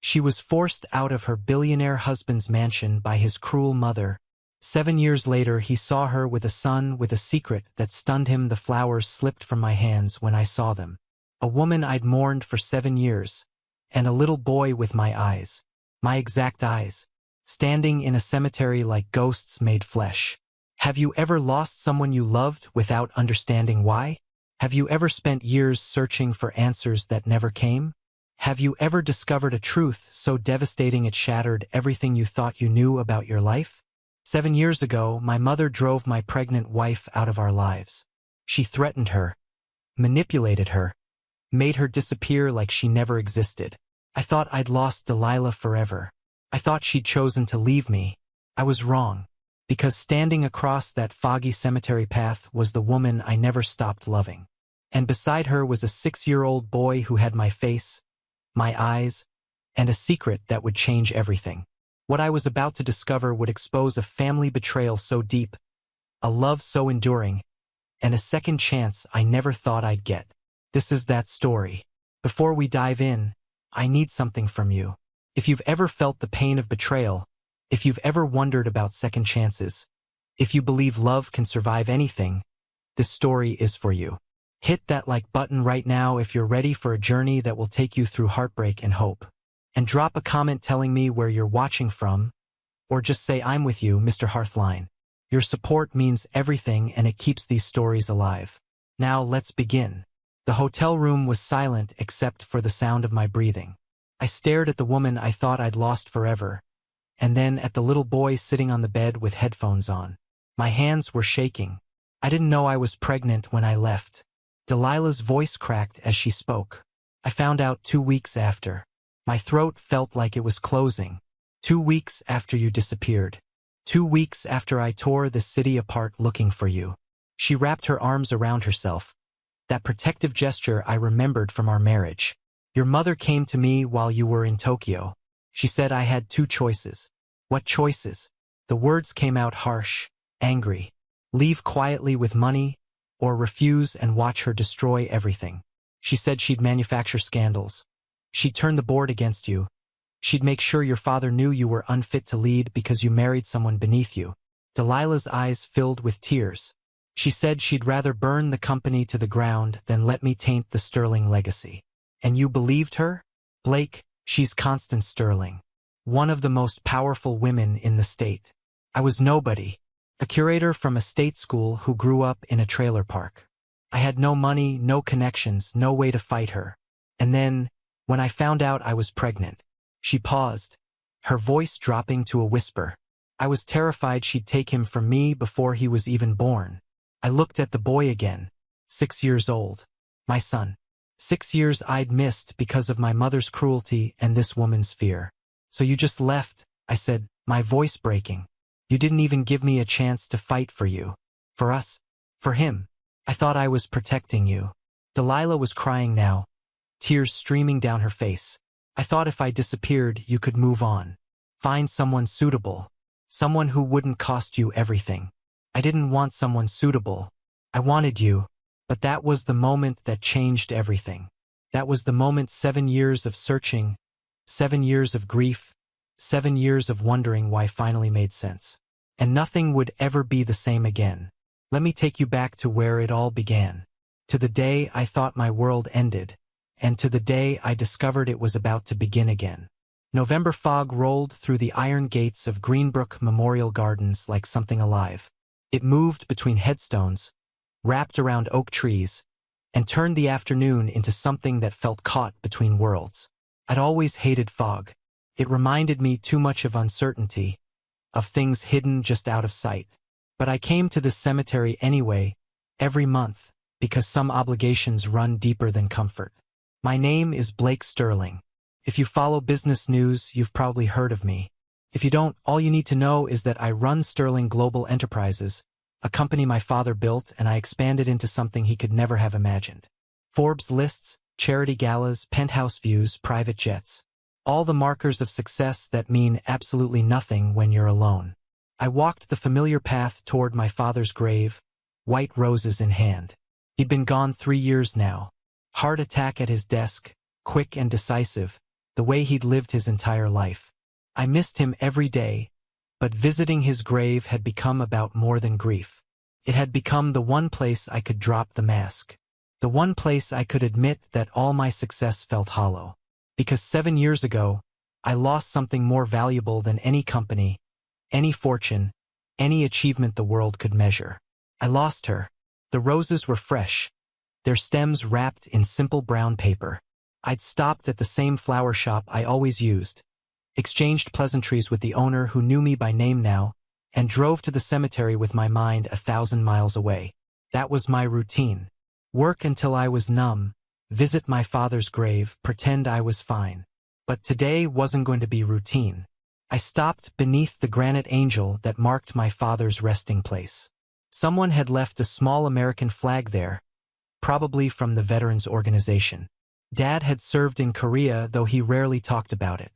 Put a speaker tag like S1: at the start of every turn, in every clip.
S1: She was forced out of her billionaire husband's mansion by his cruel mother. 7 years later, he saw her with a son with a secret that stunned him. The flowers slipped from my hands when I saw them. A woman I'd mourned for 7 years, and a little boy with my eyes, my exact eyes, standing in a cemetery like ghosts made flesh. Have you ever lost someone you loved without understanding why? Have you ever spent years searching for answers that never came? Have you ever discovered a truth so devastating it shattered everything you thought you knew about your life? 7 years ago, my mother drove my pregnant wife out of our lives. She threatened her, manipulated her, made her disappear like she never existed. I thought I'd lost Delilah forever. I thought she'd chosen to leave me. I was wrong, because standing across that foggy cemetery path was the woman I never stopped loving. And beside her was a 6-year-old boy who had my face, my eyes, and a secret that would change everything. What I was about to discover would expose a family betrayal so deep, a love so enduring, and a second chance I never thought I'd get. This is that story. Before we dive in, I need something from you. If you've ever felt the pain of betrayal, if you've ever wondered about second chances, if you believe love can survive anything, this story is for you. Hit that like button right now if you're ready for a journey that will take you through heartbreak and hope. And drop a comment telling me where you're watching from, or just say I'm with you, Mr. Hearthline. Your support means everything and it keeps these stories alive. Now let's begin. The hotel room was silent except for the sound of my breathing. I stared at the woman I thought I'd lost forever, and then at the little boy sitting on the bed with headphones on. My hands were shaking. I didn't know I was pregnant when I left. Delilah's voice cracked as she spoke. I found out 2 weeks after. My throat felt like it was closing. 2 weeks after you disappeared. 2 weeks after I tore the city apart looking for you. She wrapped her arms around herself. That protective gesture I remembered from our marriage. Your mother came to me while you were in Tokyo. She said I had 2 choices. What choices? The words came out harsh, angry. Leave quietly with money, or refuse and watch her destroy everything. She said she'd manufacture scandals. She'd turn the board against you. She'd make sure your father knew you were unfit to lead because you married someone beneath you. Delilah's eyes filled with tears. She said she'd rather burn the company to the ground than let me taint the Sterling legacy. And you believed her? Blake, she's Constance Sterling. One of the most powerful women in the state. I was nobody. A curator from a state school who grew up in a trailer park. I had no money, no connections, no way to fight her. And then, when I found out I was pregnant, she paused, her voice dropping to a whisper. I was terrified she'd take him from me before he was even born. I looked at the boy again, 6 years old. My son. 6 years I'd missed because of my mother's cruelty and this woman's fear. So you just left, I said, my voice breaking. You didn't even give me a chance to fight for you. For us. For him. I thought I was protecting you. Delilah was crying now, tears streaming down her face. I thought if I disappeared, you could move on. Find someone suitable. Someone who wouldn't cost you everything. I didn't want someone suitable. I wanted you. But that was the moment that changed everything. That was the moment 7 years of searching, 7 years of grief, 7 years of wondering why finally made sense. And nothing would ever be the same again. Let me take you back to where it all began. To the day I thought my world ended, and to the day I discovered it was about to begin again. November fog rolled through the iron gates of Greenbrook Memorial Gardens like something alive. It moved between headstones, wrapped around oak trees, and turned the afternoon into something that felt caught between worlds. I'd always hated fog. It reminded me too much of uncertainty, of things hidden just out of sight. But I came to this cemetery anyway, every month, because some obligations run deeper than comfort. My name is Blake Sterling. If you follow business news, you've probably heard of me. If you don't, all you need to know is that I run Sterling Global Enterprises, a company my father built and I expanded into something he could never have imagined. Forbes lists, charity galas, penthouse views, private jets. All the markers of success that mean absolutely nothing when you're alone. I walked the familiar path toward my father's grave, white roses in hand. He'd been gone 3 years now. Heart attack at his desk, quick and decisive, the way he'd lived his entire life. I missed him every day, but visiting his grave had become about more than grief. It had become the one place I could drop the mask. The one place I could admit that all my success felt hollow. Because 7 years ago, I lost something more valuable than any company, any fortune, any achievement the world could measure. I lost her. The roses were fresh, their stems wrapped in simple brown paper. I'd stopped at the same flower shop I always used, exchanged pleasantries with the owner who knew me by name now, and drove to the cemetery with my mind 1,000 miles away. That was my routine. Work until I was numb, visit my father's grave, pretend I was fine. But today wasn't going to be routine. I stopped beneath the granite angel that marked my father's resting place. Someone had left a small American flag there, probably from the Veterans Organization. Dad had served in Korea, though he rarely talked about it.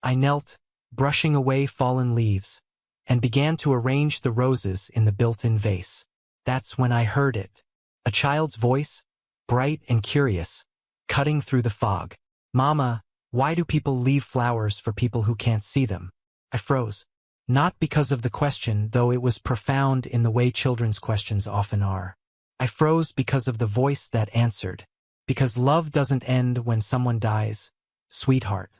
S1: I knelt, brushing away fallen leaves, and began to arrange the roses in the built-in vase. That's when I heard it. A child's voice, bright and curious, cutting through the fog. "Mama, why do people leave flowers for people who can't see them?" I froze. Not because of the question, though it was profound in the way children's questions often are. I froze because of the voice that answered. Because love doesn't end when someone dies, sweetheart.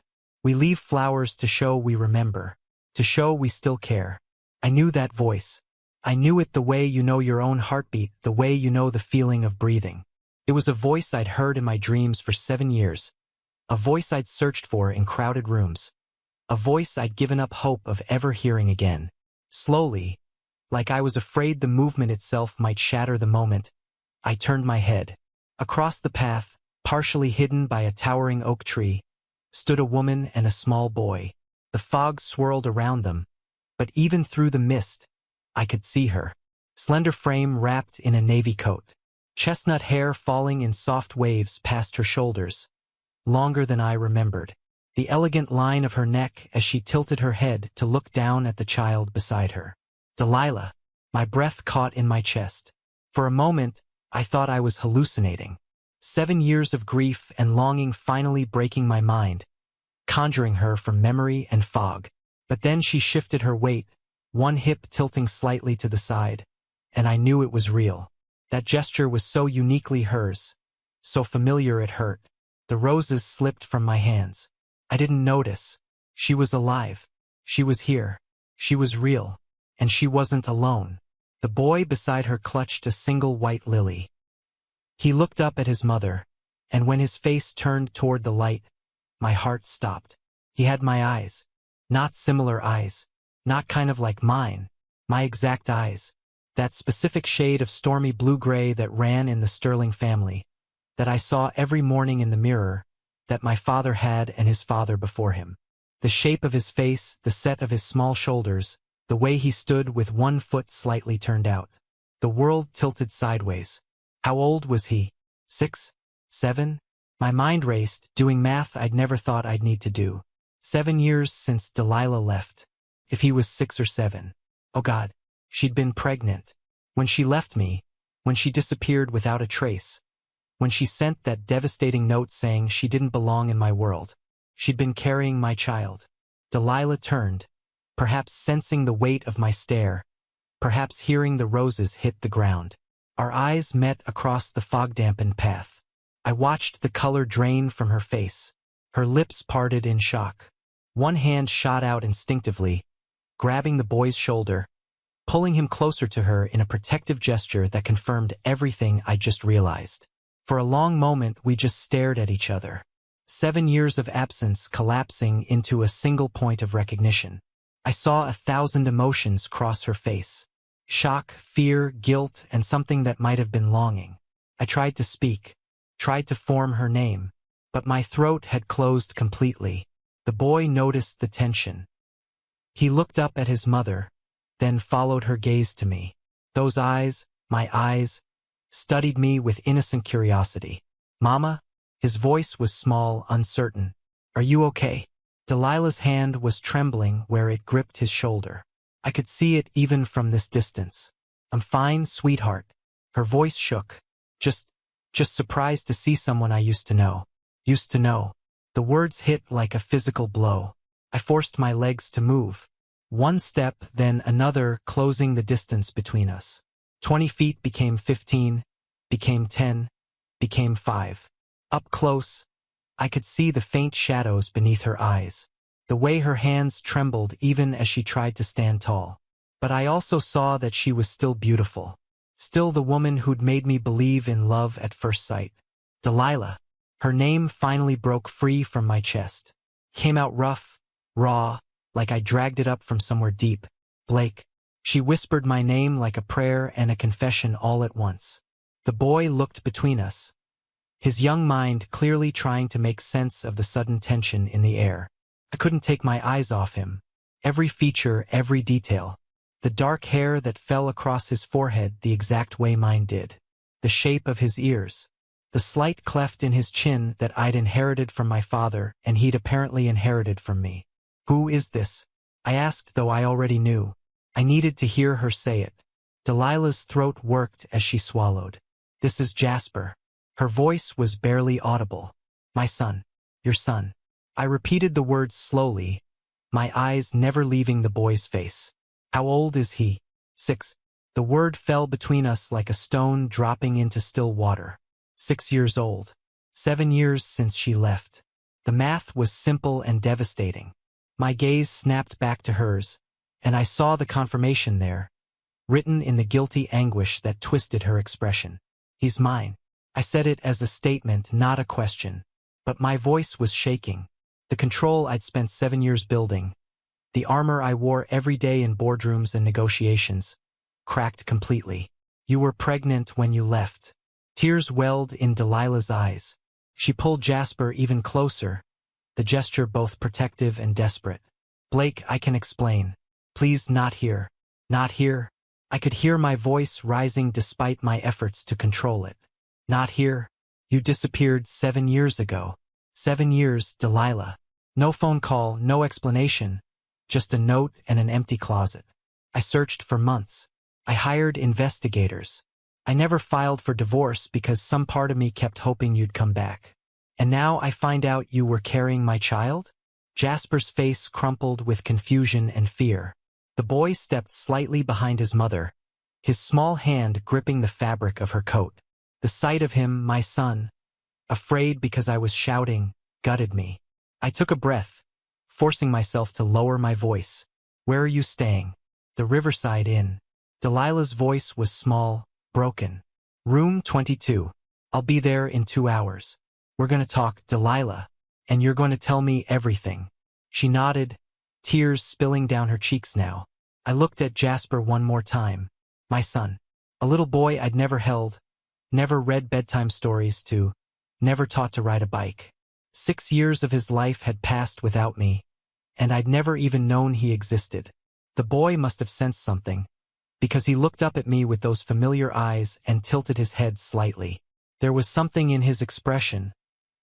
S1: We leave flowers to show we remember, to show we still care. I knew that voice. I knew it the way you know your own heartbeat, the way you know the feeling of breathing. It was a voice I'd heard in my dreams for 7 years. A voice I'd searched for in crowded rooms. A voice I'd given up hope of ever hearing again. Slowly, like I was afraid the movement itself might shatter the moment, I turned my head. Across the path, partially hidden by a towering oak tree, stood a woman and a small boy. The fog swirled around them, but even through the mist, I could see her. Slender frame wrapped in a navy coat. Chestnut hair falling in soft waves past her shoulders. Longer than I remembered. The elegant line of her neck as she tilted her head to look down at the child beside her. Delilah. My breath caught in my chest. For a moment, I thought I was hallucinating. 7 years of grief and longing finally breaking my mind, conjuring her from memory and fog. But then she shifted her weight, one hip tilting slightly to the side, and I knew it was real. That gesture was so uniquely hers, so familiar it hurt. The roses slipped from my hands. I didn't notice. She was alive. She was here. She was real. And she wasn't alone. The boy beside her clutched a single white lily. He looked up at his mother, and when his face turned toward the light, my heart stopped. He had my eyes. Not similar eyes. Not kind of like mine. My exact eyes. That specific shade of stormy blue-gray that ran in the Sterling family, that I saw every morning in the mirror, that my father had and his father before him. The shape of his face, the set of his small shoulders, the way he stood with one foot slightly turned out. The world tilted sideways. How old was he? 6? 7? My mind raced, doing math I'd never thought I'd need to do. 7 years since Delilah left. If he was 6 or 7. Oh God, she'd been pregnant. When she left me, when she disappeared without a trace, when she sent that devastating note saying she didn't belong in my world, she'd been carrying my child. Delilah turned, perhaps sensing the weight of my stare, perhaps hearing the roses hit the ground. Our eyes met across the fog-dampened path. I watched the color drain from her face. Her lips parted in shock. One hand shot out instinctively, grabbing the boy's shoulder, pulling him closer to her in a protective gesture that confirmed everything I just realized. For a long moment, we just stared at each other. 7 years of absence collapsing into a single point of recognition. I saw 1,000 emotions cross her face. Shock, fear, guilt, and something that might have been longing. I tried to speak, tried to form her name, but my throat had closed completely. The boy noticed the tension. He looked up at his mother, then followed her gaze to me. Those eyes, my eyes, studied me with innocent curiosity. "Mama?" His voice was small, uncertain. "Are you okay?" Delilah's hand was trembling where it gripped his shoulder. I could see it even from this distance. "I'm fine, sweetheart." Her voice shook. Just surprised to see someone I used to know. Used to know. The words hit like a physical blow. I forced my legs to move. One step, then another, closing the distance between us. 20 feet became 15, became 10, became 5. Up close, I could see the faint shadows beneath her eyes, the way her hands trembled even as she tried to stand tall. But I also saw that she was still beautiful, still the woman who'd made me believe in love at first sight. Delilah. Her name finally broke free from my chest. Came out rough, raw, like I dragged it up from somewhere deep. Blake. She whispered my name like a prayer and a confession all at once. The boy looked between us, his young mind clearly trying to make sense of the sudden tension in the air. I couldn't take my eyes off him. Every feature, every detail. The dark hair that fell across his forehead the exact way mine did. The shape of his ears. The slight cleft in his chin that I'd inherited from my father and he'd apparently inherited from me. Who is this? I asked, though I already knew. I needed to hear her say it. Delilah's throat worked as she swallowed. This is Jasper. Her voice was barely audible. My son. Your son. I repeated the words slowly, my eyes never leaving the boy's face. How old is he? 6. The word fell between us like a stone dropping into still water. 6 years old. 7 years since she left. The math was simple and devastating. My gaze snapped back to hers, and I saw the confirmation there, written in the guilty anguish that twisted her expression. He's mine. I said it as a statement, not a question. But my voice was shaking. The control I'd spent 7 years building, the armor I wore every day in boardrooms and negotiations, cracked completely. You were pregnant when you left. Tears welled in Delilah's eyes. She pulled Jasper even closer, the gesture both protective and desperate. Blake, I can explain. Please, not here. Not here. I could hear my voice rising despite my efforts to control it. Not here. You disappeared 7 years ago. 7 years, Delilah. No phone call, no explanation. Just a note and an empty closet. I searched for months. I hired investigators. I never filed for divorce because some part of me kept hoping you'd come back. And now I find out you were carrying my child? Jasper's face crumpled with confusion and fear. The boy stepped slightly behind his mother, his small hand gripping the fabric of her coat. The sight of him, my son, afraid because I was shouting, gutted me. I took a breath, forcing myself to lower my voice. Where are you staying? The Riverside Inn. Delilah's voice was small, broken. Room 22. I'll be there in 2 hours. We're gonna talk, Delilah, and you're going to tell me everything. She nodded, tears spilling down her cheeks now. I looked at Jasper one more time. My son. A little boy I'd never held, never read bedtime stories to, never taught to ride a bike. 6 years of his life had passed without me, and I'd never even known he existed. The boy must have sensed something, because he looked up at me with those familiar eyes and tilted his head slightly. There was something in his expression,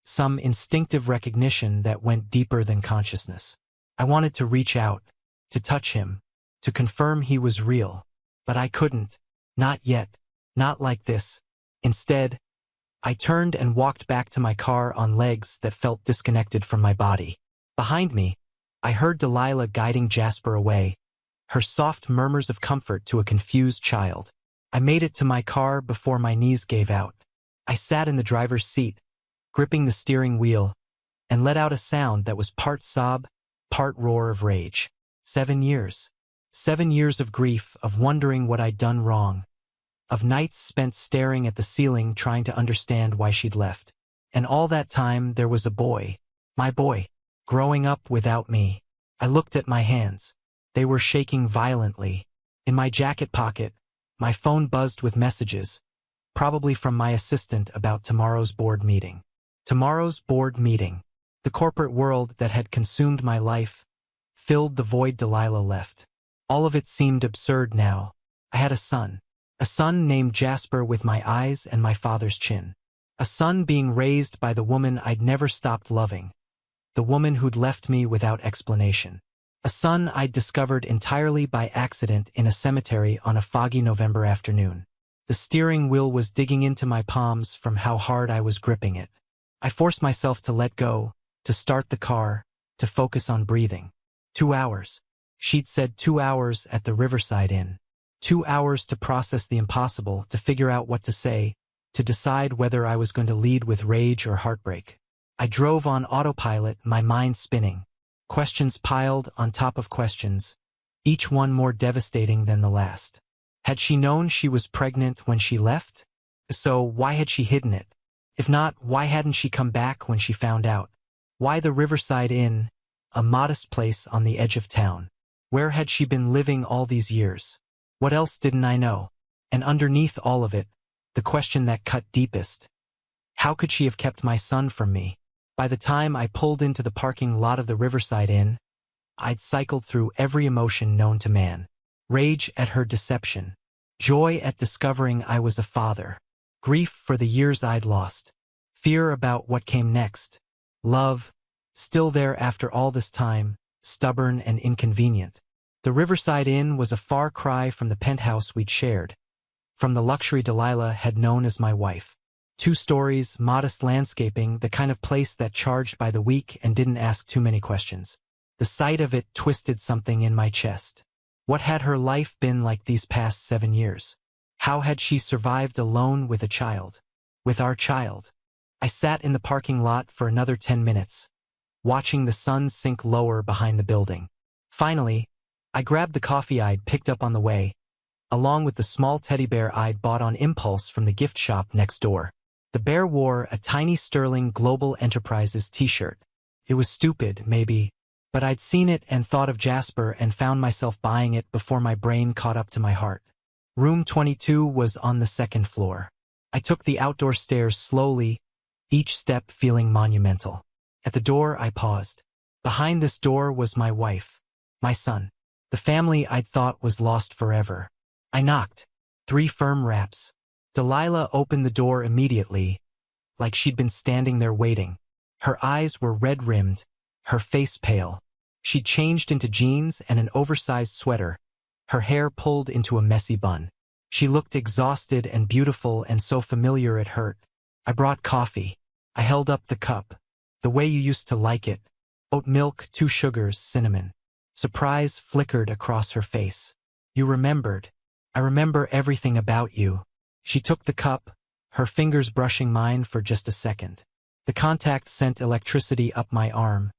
S1: some instinctive recognition that went deeper than consciousness. I wanted to reach out, to touch him, to confirm he was real, but I couldn't. Not yet. Not like this. Instead, I turned and walked back to my car on legs that felt disconnected from my body. Behind me, I heard Delilah guiding Jasper away, her soft murmurs of comfort to a confused child. I made it to my car before my knees gave out. I sat in the driver's seat, gripping the steering wheel, and let out a sound that was part sob, part roar of rage. 7 years. 7 years of grief, of wondering what I'd done wrong, of nights spent staring at the ceiling trying to understand why she'd left. And all that time there was a boy, my boy, growing up without me. I looked at my hands. They were shaking violently. In my jacket pocket, my phone buzzed with messages, probably from my assistant about tomorrow's board meeting. Tomorrow's board meeting. The corporate world that had consumed my life filled the void Delilah left. All of it seemed absurd now. I had a son named Jasper with my eyes and my father's chin. A son being raised by the woman I'd never stopped loving, the woman who'd left me without explanation. A son I'd discovered entirely by accident in a cemetery on a foggy November afternoon. The steering wheel was digging into my palms from how hard I was gripping it. I forced myself to let go, to start the car, to focus on breathing. 2 hours. She'd said 2 hours at the Riverside Inn. 2 hours to process the impossible, to figure out what to say, to decide whether I was going to lead with rage or heartbreak. I drove on autopilot, my mind spinning. Questions piled on top of questions, each one more devastating than the last. Had she known she was pregnant when she left? So why had she hidden it? If not, why hadn't she come back when she found out? Why the Riverside Inn, a modest place on the edge of town? Where had she been living all these years? What else didn't I know? And underneath all of it, the question that cut deepest. How could she have kept my son from me? By the time I pulled into the parking lot of the Riverside Inn, I'd cycled through every emotion known to man. Rage at her deception. Joy at discovering I was a father. Grief for the years I'd lost. Fear about what came next. Love, still there after all this time, stubborn and inconvenient. The Riverside Inn was a far cry from the penthouse we'd shared, from the luxury Delilah had known as my wife. 2 stories, modest landscaping, the kind of place that charged by the week and didn't ask too many questions. The sight of it twisted something in my chest. What had her life been like these past 7 years? How had she survived alone with a child? With our child? I sat in the parking lot for another 10 minutes, watching the sun sink lower behind the building. Finally, I grabbed the coffee I'd picked up on the way, along with the small teddy bear I'd bought on impulse from the gift shop next door. The bear wore a tiny Sterling Global Enterprises t-shirt. It was stupid, maybe, but I'd seen it and thought of Jasper and found myself buying it before my brain caught up to my heart. Room 22 was on the 2nd floor. I took the outdoor stairs slowly, each step feeling monumental. At the door, I paused. Behind this door was my wife, my son, the family I'd thought was lost forever. I knocked. 3 firm raps. Delilah opened the door immediately, like she'd been standing there waiting. Her eyes were red-rimmed, her face pale. She'd changed into jeans and an oversized sweater, her hair pulled into a messy bun. She looked exhausted and beautiful and so familiar it hurt. I brought coffee. I held up the cup. The way you used to like it. Oat milk, 2 sugars, cinnamon. Surprise flickered across her face. You remembered. I remember everything about you. She took the cup, her fingers brushing mine for just a second. The contact sent electricity up my arm.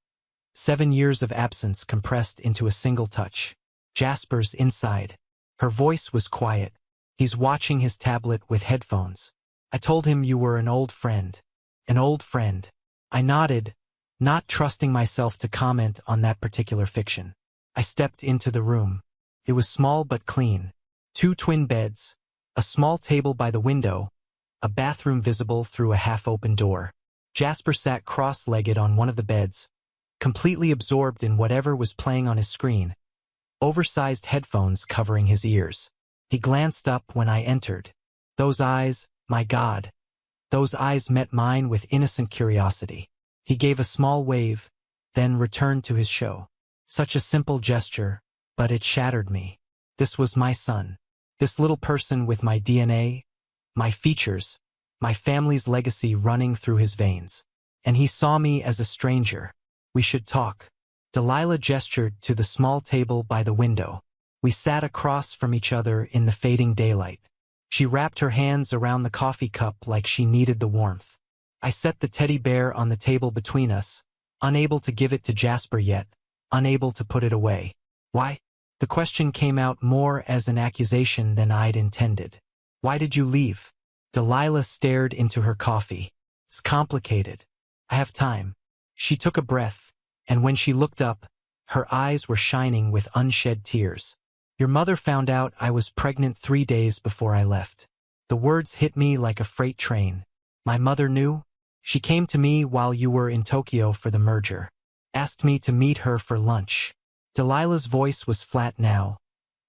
S1: 7 years of absence compressed into a single touch. Jasper's inside. Her voice was quiet. He's watching his tablet with headphones. I told him you were an old friend. An old friend. I nodded, not trusting myself to comment on that particular fiction. I stepped into the room. It was small but clean. 2 twin beds, a small table by the window, a bathroom visible through a half-open door. Jasper sat cross-legged on one of the beds, completely absorbed in whatever was playing on his screen, oversized headphones covering his ears. He glanced up when I entered. Those eyes, my God. Those eyes met mine with innocent curiosity. He gave a small wave, then returned to his show. Such a simple gesture, but it shattered me. This was my son. This little person with my DNA, my features, my family's legacy running through his veins. And he saw me as a stranger. We should talk. Delilah gestured to the small table by the window. We sat across from each other in the fading daylight. She wrapped her hands around the coffee cup like she needed the warmth. I set the teddy bear on the table between us, unable to give it to Jasper yet, unable to put it away. Why? The question came out more as an accusation than I'd intended. Why did you leave? Delilah stared into her coffee. It's complicated. I have time. She took a breath, and when she looked up, her eyes were shining with unshed tears. Your mother found out I was pregnant 3 days before I left. The words hit me like a freight train. My mother knew? She came to me while you were in Tokyo for the merger. Asked me to meet her for lunch. Delilah's voice was flat now,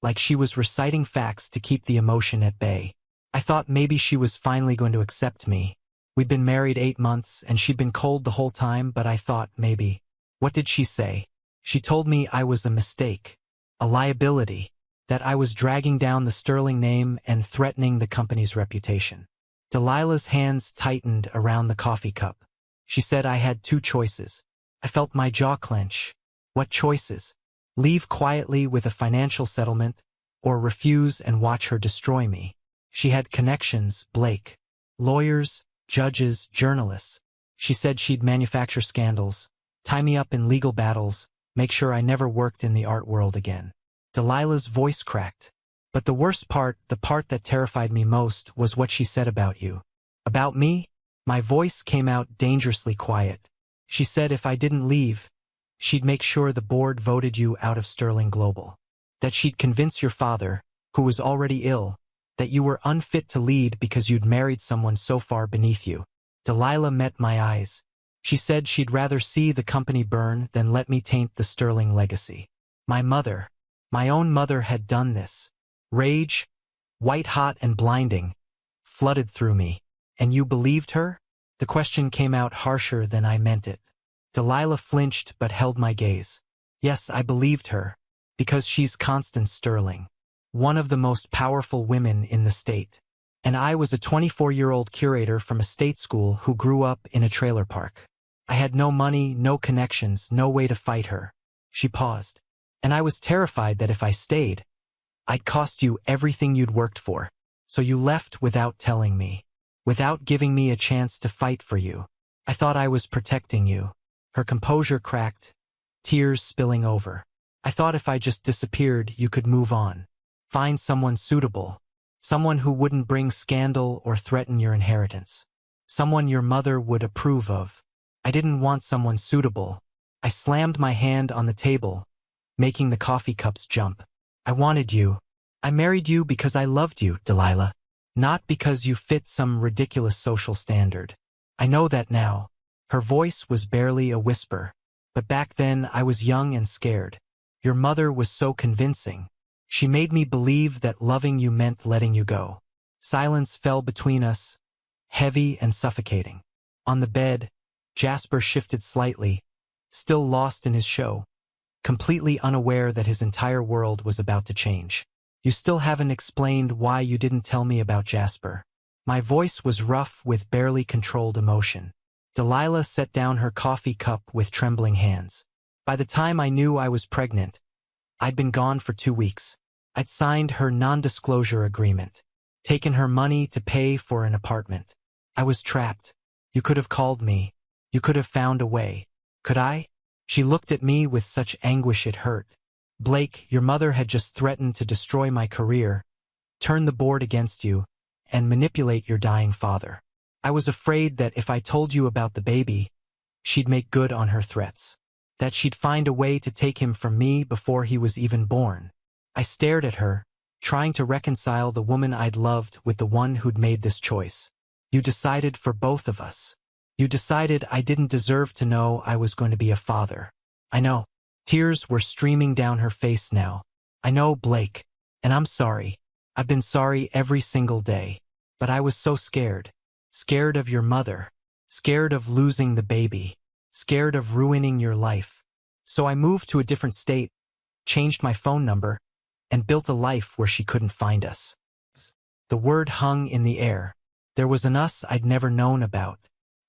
S1: like she was reciting facts to keep the emotion at bay. I thought maybe she was finally going to accept me. We'd been married 8 months and she'd been cold the whole time, but I thought maybe. What did she say? She told me I was a mistake, a liability, that I was dragging down the Sterling name and threatening the company's reputation. Delilah's hands tightened around the coffee cup. She said I had 2 choices. I felt my jaw clench. What choices? Leave quietly with a financial settlement, or refuse and watch her destroy me? She had connections, Blake. Lawyers, judges, journalists. She said she'd manufacture scandals, tie me up in legal battles, make sure I never worked in the art world again. Delilah's voice cracked. But the worst part, the part that terrified me most, was what she said about you. About me? My voice came out dangerously quiet. She said if I didn't leave, she'd make sure the board voted you out of Sterling Global. That she'd convince your father, who was already ill, that you were unfit to lead because you'd married someone so far beneath you. Delilah met my eyes. She said she'd rather see the company burn than let me taint the Sterling legacy. My mother, my own mother, had done this. Rage, white-hot and blinding, flooded through me. And you believed her? The question came out harsher than I meant it. Delilah flinched but held my gaze. Yes, I believed her, because she's Constance Sterling, one of the most powerful women in the state. And I was a 24-year-old curator from a state school who grew up in a trailer park. I had no money, no connections, no way to fight her. She paused. And I was terrified that if I stayed, I'd cost you everything you'd worked for. So you left without telling me, without giving me a chance to fight for you. I thought I was protecting you. Her composure cracked, tears spilling over. I thought if I just disappeared, you could move on. Find someone suitable. Someone who wouldn't bring scandal or threaten your inheritance. Someone your mother would approve of. I didn't want someone suitable. I slammed my hand on the table, making the coffee cups jump. I wanted you. I married you because I loved you, Delilah. Not because you fit some ridiculous social standard. I know that now. Her voice was barely a whisper. But back then I was young and scared. Your mother was so convincing. She made me believe that loving you meant letting you go. Silence fell between us, heavy and suffocating. On the bed, Jasper shifted slightly, still lost in his show, completely unaware that his entire world was about to change. You still haven't explained why you didn't tell me about Jasper. My voice was rough with barely controlled emotion. Delilah set down her coffee cup with trembling hands. By the time I knew I was pregnant, I'd been gone for 2 weeks. I'd signed her non-disclosure agreement, taken her money to pay for an apartment. I was trapped. You could have called me. You could have found a way. Could I? She looked at me with such anguish it hurt. Blake, your mother had just threatened to destroy my career, turn the board against you, and manipulate your dying father. I was afraid that if I told you about the baby, she'd make good on her threats. That she'd find a way to take him from me before he was even born. I stared at her, trying to reconcile the woman I'd loved with the one who'd made this choice. You decided for both of us. You decided I didn't deserve to know I was going to be a father. I know. Tears were streaming down her face now. I know, Blake. And I'm sorry. I've been sorry every single day. But I was so scared. Scared of your mother. Scared of losing the baby. Scared of ruining your life. So I moved to a different state, changed my phone number, and built a life where she couldn't find us. The word hung in the air. There was an us I'd never known about.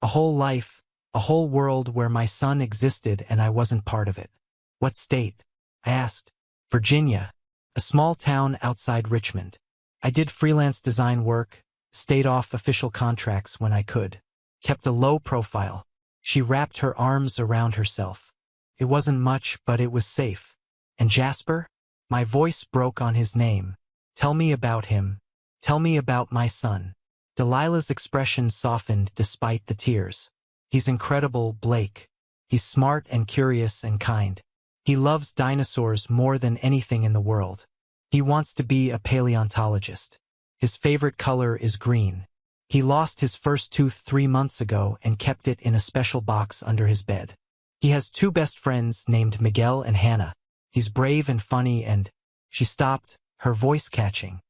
S1: A whole life, a whole world where my son existed and I wasn't part of it. What state? I asked. Virginia, a small town outside Richmond. I did freelance design work, stayed off official contracts when I could, kept a low profile. She wrapped her arms around herself. It wasn't much, but it was safe. And Jasper? My voice broke on his name. Tell me about him. Tell me about my son. Delilah's expression softened despite the tears. He's incredible, Blake. He's smart and curious and kind. He loves dinosaurs more than anything in the world. He wants to be a paleontologist. His favorite color is green. He lost his first tooth 3 months ago and kept it in a special box under his bed. He has 2 best friends named Miguel and Hannah. He's brave and funny and... She stopped, her voice catching.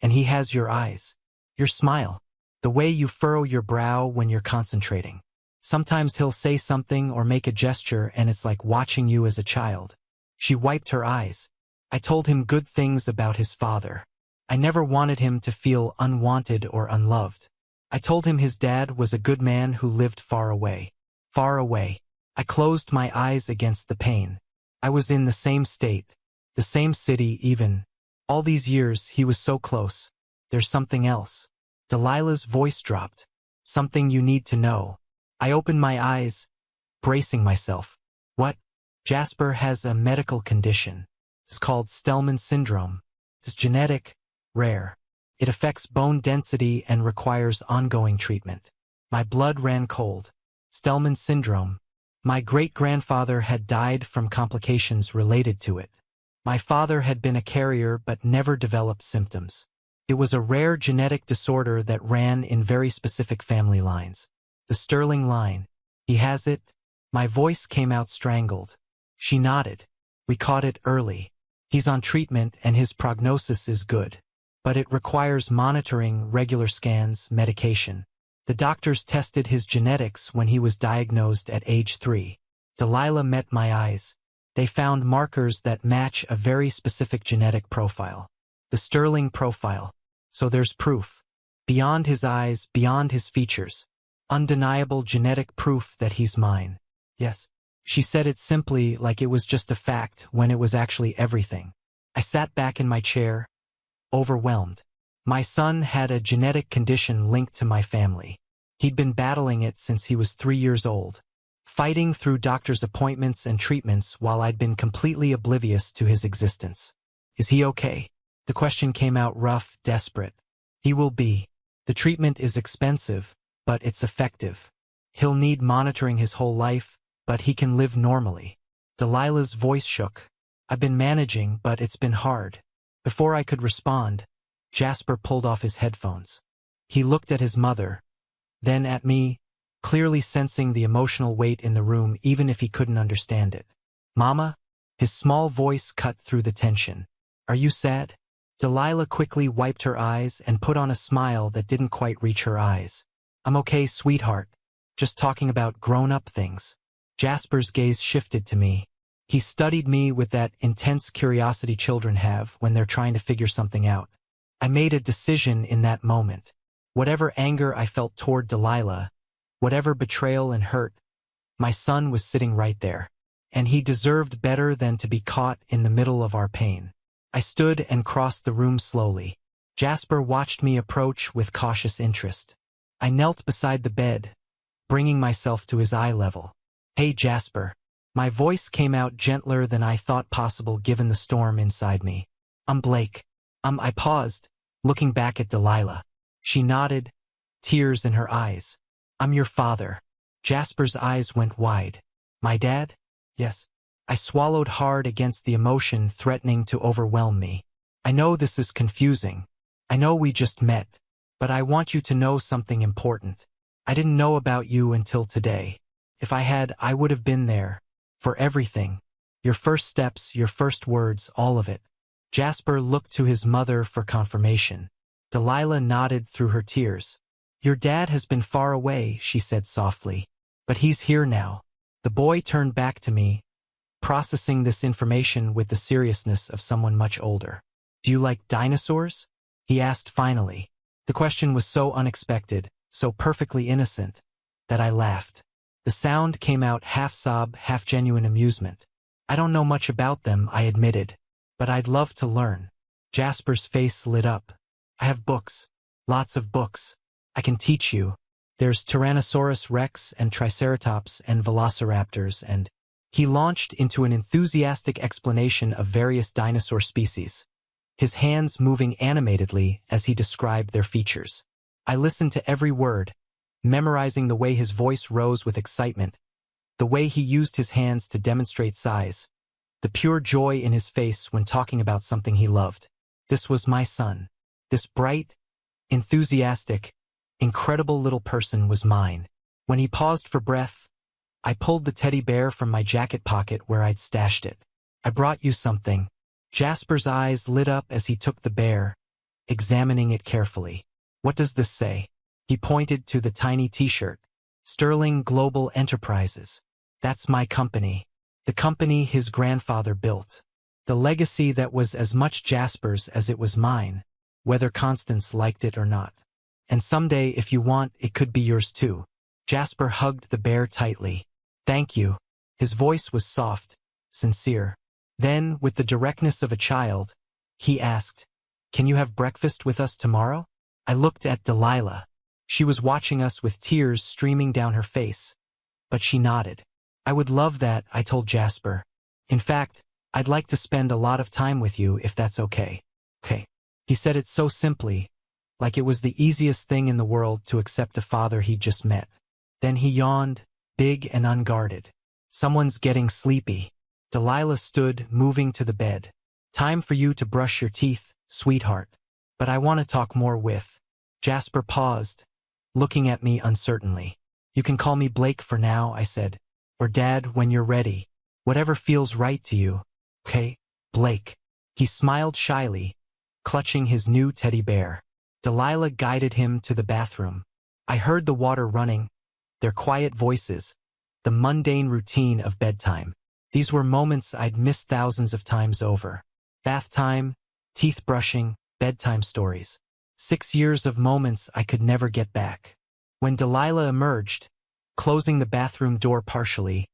S1: And he has your eyes. Your smile. The way you furrow your brow when you're concentrating. Sometimes he'll say something or make a gesture and it's like watching you as a child. She wiped her eyes. I told him good things about his father. I never wanted him to feel unwanted or unloved. I told him his dad was a good man who lived far away. Far away. I closed my eyes against the pain. I was in the same state, the same city even. All these years, he was so close. There's something else. Delilah's voice dropped. Something you need to know. I opened my eyes, bracing myself. What? Jasper has a medical condition. It's called Stellman syndrome. It's genetic, rare. It affects bone density and requires ongoing treatment. My blood ran cold. Stellman syndrome. My great-grandfather had died from complications related to it. My father had been a carrier but never developed symptoms. It was a rare genetic disorder that ran in very specific family lines. The Sterling line. He has it? My voice came out strangled. She nodded. We caught it early. He's on treatment and his prognosis is good. But it requires monitoring, regular scans, medication. The doctors tested his genetics when he was diagnosed at age 3. Delilah met my eyes. They found markers that match a very specific genetic profile. The Sterling profile. So there's proof. Beyond his eyes, beyond his features. Undeniable genetic proof that he's mine. Yes. She said it simply, like it was just a fact, when it was actually everything. I sat back in my chair, overwhelmed. My son had a genetic condition linked to my family. He'd been battling it since he was 3 years old, fighting through doctor's appointments and treatments while I'd been completely oblivious to his existence. Is he okay? The question came out rough, desperate. He will be. The treatment is expensive, but it's effective. He'll need monitoring his whole life, but he can live normally. Delilah's voice shook. I've been managing, but it's been hard. Before I could respond, Jasper pulled off his headphones. He looked at his mother, then at me, clearly sensing the emotional weight in the room even if he couldn't understand it. Mama? His small voice cut through the tension. Are you sad? Delilah quickly wiped her eyes and put on a smile that didn't quite reach her eyes. I'm okay, sweetheart. Just talking about grown-up things. Jasper's gaze shifted to me. He studied me with that intense curiosity children have when they're trying to figure something out. I made a decision in that moment. Whatever anger I felt toward Delilah, whatever betrayal and hurt, my son was sitting right there. And he deserved better than to be caught in the middle of our pain. I stood and crossed the room slowly. Jasper watched me approach with cautious interest. I knelt beside the bed, bringing myself to his eye level. Hey, Jasper. My voice came out gentler than I thought possible given the storm inside me. I'm Blake. I paused, looking back at Delilah. She nodded, tears in her eyes. I'm your father. Jasper's eyes went wide. My dad? Yes. I swallowed hard against the emotion threatening to overwhelm me. I know this is confusing. I know we just met. But I want you to know something important. I didn't know about you until today. If I had, I would have been there. For everything. Your first steps, your first words, all of it. Jasper looked to his mother for confirmation. Delilah nodded through her tears. Your dad has been far away, she said softly. But he's here now. The boy turned back to me, processing this information with the seriousness of someone much older. Do you like dinosaurs? He asked finally. The question was so unexpected, so perfectly innocent, that I laughed. The sound came out half sob, half genuine amusement. I don't know much about them, I admitted, but I'd love to learn. Jasper's face lit up. I have books. Lots of books. I can teach you. There's Tyrannosaurus Rex and Triceratops and Velociraptors and... He launched into an enthusiastic explanation of various dinosaur species, his hands moving animatedly as he described their features. I listened to every word, memorizing the way his voice rose with excitement, the way he used his hands to demonstrate size, the pure joy in his face when talking about something he loved. This was my son. This bright, enthusiastic, incredible little person was mine. When he paused for breath, I pulled the teddy bear from my jacket pocket where I'd stashed it. I brought you something. Jasper's eyes lit up as he took the bear, examining it carefully. What does this say? He pointed to the tiny t-shirt. Sterling Global Enterprises. That's my company. The company his grandfather built. The legacy that was as much Jasper's as it was mine, whether Constance liked it or not. And someday, if you want, it could be yours too. Jasper hugged the bear tightly. Thank you. His voice was soft, sincere. Then, with the directness of a child, he asked, "Can you have breakfast with us tomorrow?" I looked at Delilah. She was watching us with tears streaming down her face, but she nodded. "I would love that," I told Jasper. "In fact, I'd like to spend a lot of time with you if that's okay." "Okay." He said it so simply, like it was the easiest thing in the world to accept a father he'd just met. Then he yawned, big and unguarded. "Someone's getting sleepy." Delilah stood, moving to the bed. "Time for you to brush your teeth, sweetheart. But I want to talk more with." Jasper paused, looking at me uncertainly. "You can call me Blake for now," I said. "Or Dad when you're ready. Whatever feels right to you." "Okay, Blake." He smiled shyly, clutching his new teddy bear. Delilah guided him to the bathroom. I heard the water running, their quiet voices, the mundane routine of bedtime. These were moments I'd missed thousands of times over. Bath time, teeth brushing, bedtime stories. 6 years of moments I could never get back. When Delilah emerged, closing the bathroom door partially,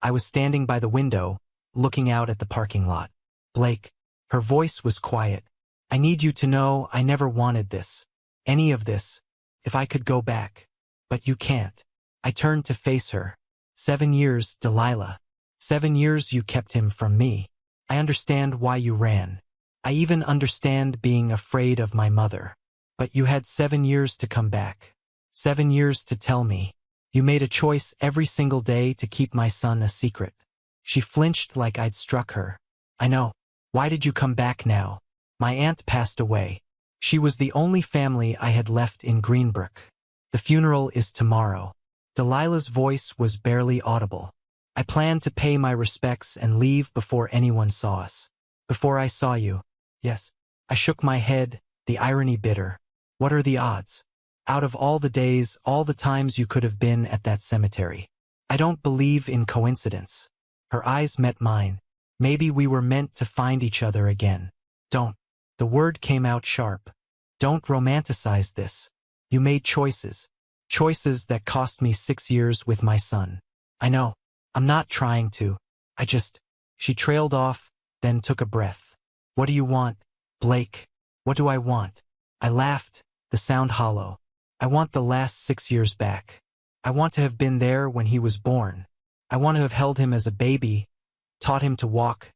S1: I was standing by the window, looking out at the parking lot. "Blake," her voice was quiet, "I need you to know I never wanted this. Any of this. If I could go back. But you can't." I turned to face her. 7 years, Delilah. 7 years you kept him from me. I understand why you ran. I even understand being afraid of my mother. But you had 7 years to come back. 7 years to tell me. You made a choice every single day to keep my son a secret. She flinched like I'd struck her. "I know. Why did you come back now? My aunt passed away. She was the only family I had left in Greenbrook. The funeral is tomorrow." Delilah's voice was barely audible. "I planned to pay my respects and leave before anyone saw us. Before I saw you." "Yes." I shook my head, the irony bitter. "What are the odds? Out of all the days, all the times you could have been at that cemetery. I don't believe in coincidence." Her eyes met mine. "Maybe we were meant to find each other again." "Don't." The word came out sharp. "Don't romanticize this. You made choices. Choices that cost me 6 years with my son." "I know. I'm not trying to. I just..." She trailed off, then took a breath. "What do you want, Blake?" "What do I want?" I laughed, the sound hollow. "I want the last 6 years back. I want to have been there when he was born. I want to have held him as a baby, taught him to walk,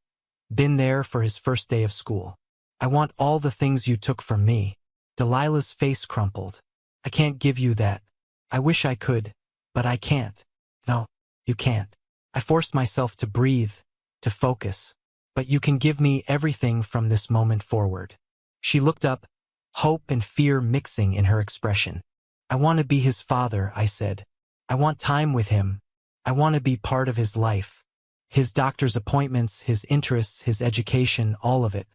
S1: been there for his first day of school. I want all the things you took from me." Delilah's face crumpled. "I can't give you that. I wish I could, but I can't." "No, you can't." I forced myself to breathe, to focus. "But you can give me everything from this moment forward." She looked up, hope and fear mixing in her expression. "I want to be his father," I said. "I want time with him. I want to be part of his life. His doctor's appointments, his interests, his education, all of it.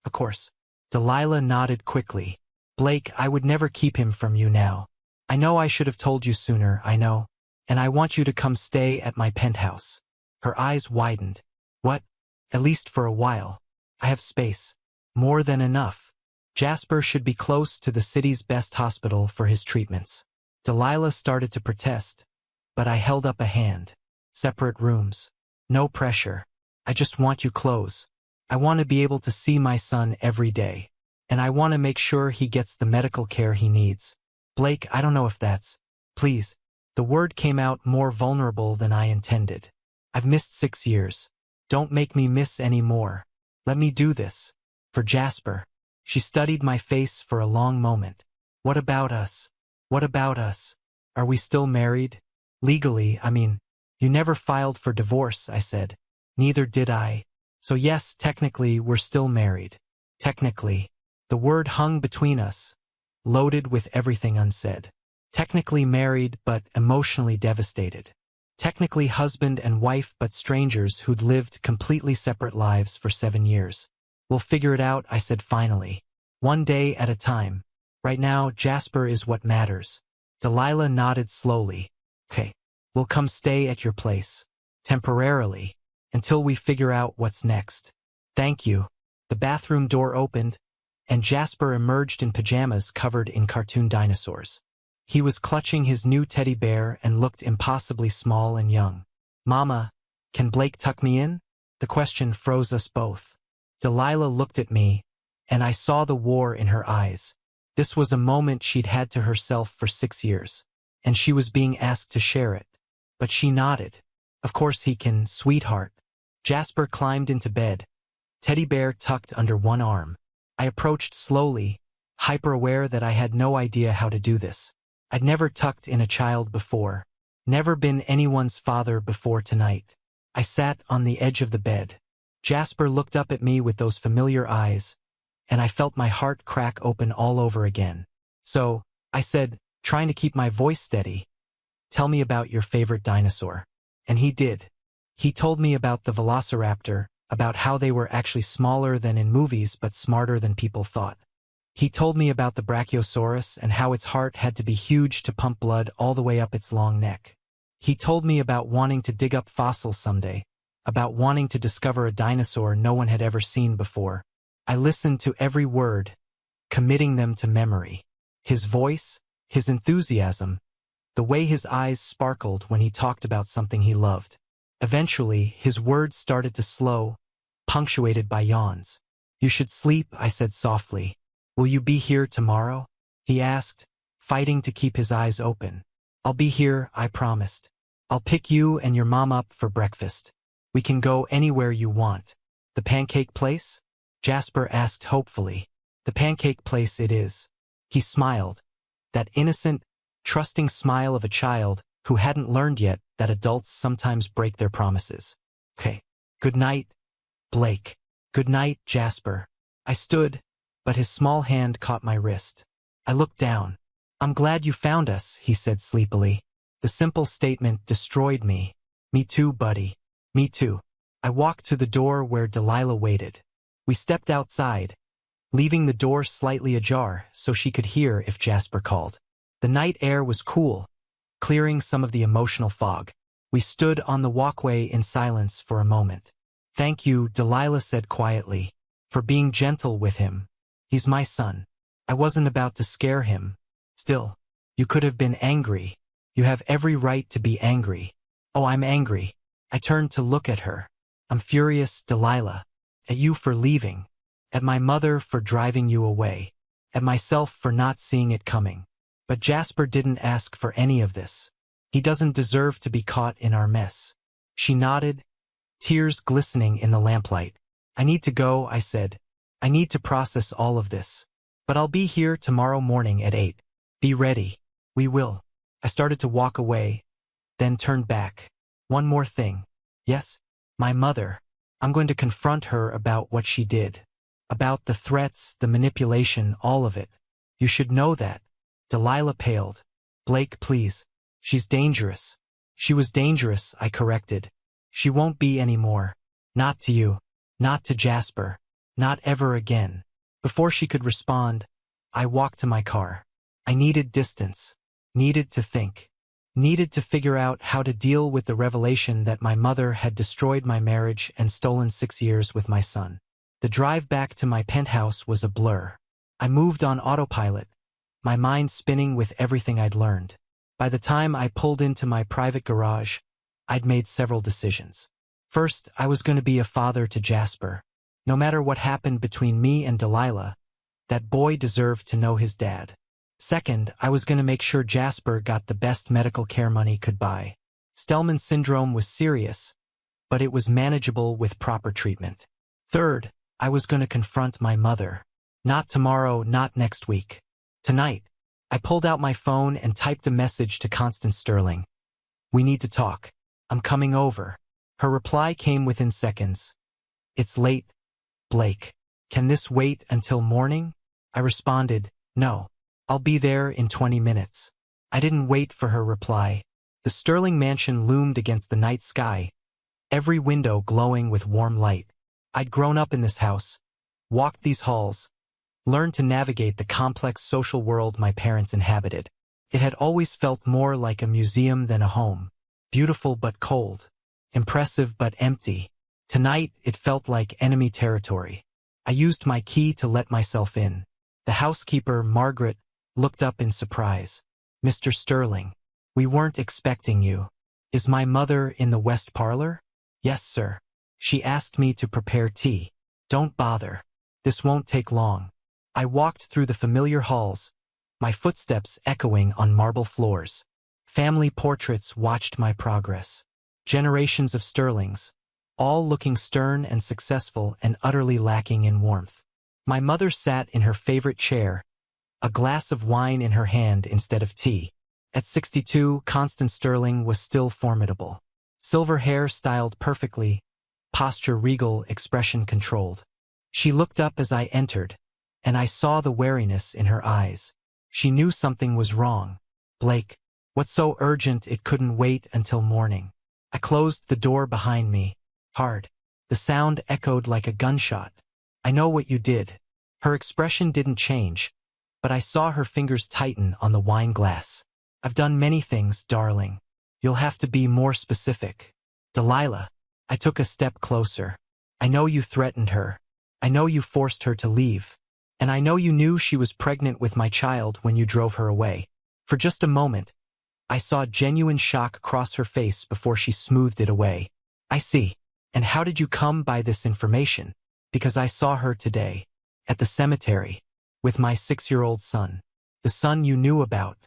S1: Of course." Delilah nodded quickly. "Blake, I would never keep him from you now. I know I should have told you sooner, I know. And I want you to come stay at my penthouse." Her eyes widened. "What?" "At least for a while. I have space. More than enough. Jasper should be close to the city's best hospital for his treatments." Delilah started to protest, but I held up a hand. "Separate rooms. No pressure. I just want you close. I want to be able to see my son every day. And I want to make sure he gets the medical care he needs. Blake, I don't know if that's..." "Please." The word came out more vulnerable than I intended. "I've missed 6 years. Don't make me miss any more. Let me do this. For Jasper." She studied my face for a long moment. "What about us? What about us? Are we still married? Legally, I mean." "You never filed for divorce," I said. "Neither did I. So yes, technically, we're still married. Technically." The word hung between us, loaded with everything unsaid. Technically married, but emotionally devastated. Technically husband and wife, but strangers who'd lived completely separate lives for 7 years. "We'll figure it out," I said finally. "One day at a time. Right now, Jasper is what matters." Delilah nodded slowly. "Okay, we'll come stay at your place. Temporarily. Until we figure out what's next." "Thank you." The bathroom door opened, and Jasper emerged in pajamas covered in cartoon dinosaurs. He was clutching his new teddy bear and looked impossibly small and young. "Mama, Can Blake tuck me in? The question froze us both. Delilah looked at me, and I saw the war in her eyes. This was a moment she'd had to herself for 6 years, and she was being asked to share it. But she nodded. Of course he can, sweetheart. Jasper climbed into bed, teddy bear tucked under one arm. I approached slowly, hyper-aware that I had no idea how to do this. I'd never tucked in a child before, never been anyone's father before tonight. I sat on the edge of the bed. Jasper looked up at me with those familiar eyes, and I felt my heart crack open all over again. So, I said, trying to keep my voice steady, "Tell me about your favorite dinosaur." And he did. He told me about the velociraptor, about how they were actually smaller than in movies but smarter than people thought. He told me about the brachiosaurus and how its heart had to be huge to pump blood all the way up its long neck. He told me about wanting to dig up fossils someday, about wanting to discover a dinosaur no one had ever seen before. I listened to every word, committing them to memory. His voice, his enthusiasm, the way his eyes sparkled when he talked about something he loved. Eventually, his words started to slow, punctuated by yawns. "You should sleep," I said softly. "Will you be here tomorrow?" he asked, fighting to keep his eyes open. "I'll be here," I promised. "I'll pick you and your mom up for breakfast. We can go anywhere you want." "The pancake place?" Jasper asked hopefully. "The pancake place it is." He smiled, that innocent, trusting smile of a child who hadn't learned yet that adults sometimes break their promises. "Okay. Good night, Blake." "Good night, Jasper." I stood, but his small hand caught my wrist. I looked down. "I'm glad you found us," he said sleepily. The simple statement destroyed me. "Me too, buddy. Me too." I walked to the door where Delilah waited. We stepped outside, leaving the door slightly ajar so she could hear if Jasper called. The night air was cool, clearing some of the emotional fog. We stood on the walkway in silence for a moment. "Thank you," Delilah said quietly, "for being gentle with him. He's my son." I wasn't about to scare him. "Still, you could have been angry. You have every right to be angry." "Oh, I'm angry." I turned to look at her. "I'm furious, Delilah. At you for leaving. At my mother for driving you away. At myself for not seeing it coming. But Jasper didn't ask for any of this. He doesn't deserve to be caught in our mess." She nodded, tears glistening in the lamplight. "I need to go," I said. "I need to process all of this. But I'll be here tomorrow morning at 8. Be ready." "We will." I started to walk away, then turned back. "One more thing." "Yes?" "My mother. I'm going to confront her about what she did. About the threats, the manipulation, all of it. You should know that." Delilah paled. "Blake, please. She's dangerous." "She was dangerous," I corrected. "She won't be anymore. Not to you. Not to Jasper. Not ever again." Before she could respond, I walked to my car. I needed distance. Needed to think. Needed to figure out how to deal with the revelation that my mother had destroyed my marriage and stolen 6 years with my son. The drive back to my penthouse was a blur. I moved on autopilot, my mind spinning with everything I'd learned. By the time I pulled into my private garage, I'd made several decisions. First, I was going to be a father to Jasper. No matter what happened between me and Delilah, that boy deserved to know his dad. Second, I was going to make sure Jasper got the best medical care money could buy. Stellman syndrome was serious, but it was manageable with proper treatment. Third, I was going to confront my mother. Not tomorrow, not next week. Tonight. I pulled out my phone and typed a message to Constance Sterling. "We need to talk. I'm coming over." Her reply came within seconds. "It's late, Blake. Can this wait until morning?" I responded, "No. I'll be there in 20 minutes. I didn't wait for her reply. The Sterling mansion loomed against the night sky, every window glowing with warm light. I'd grown up in this house, walked these halls, learned to navigate the complex social world my parents inhabited. It had always felt more like a museum than a home. Beautiful but cold. Impressive but empty. Tonight, it felt like enemy territory. I used my key to let myself in. The housekeeper, Margaret, looked up in surprise. "Mr. Sterling, we weren't expecting you. Is my mother in the west parlor?" Yes, sir. She asked me to prepare tea. Don't bother. This won't take long. I walked through the familiar halls, my footsteps echoing on marble floors. Family portraits watched my progress. Generations of Sterlings, all looking stern and successful and utterly lacking in warmth. My mother sat in her favorite chair, a glass of wine in her hand instead of tea. At 62, Constance Sterling was still formidable. Silver hair styled perfectly, posture regal, expression controlled. She looked up as I entered, and I saw the wariness in her eyes. She knew something was wrong. Blake, what's so urgent it couldn't wait until morning? I closed the door behind me, hard. The sound echoed like a gunshot. I know what you did. Her expression didn't change, but I saw her fingers tighten on the wine glass. I've done many things, darling. You'll have to be more specific. Delilah. I took a step closer. I know you threatened her. I know you forced her to leave. And I know you knew she was pregnant with my child when you drove her away. For just a moment, I saw genuine shock cross her face before she smoothed it away. I see. And how did you come by this information? Because I saw her today, at the cemetery, with my 6-year-old son. The son you knew about.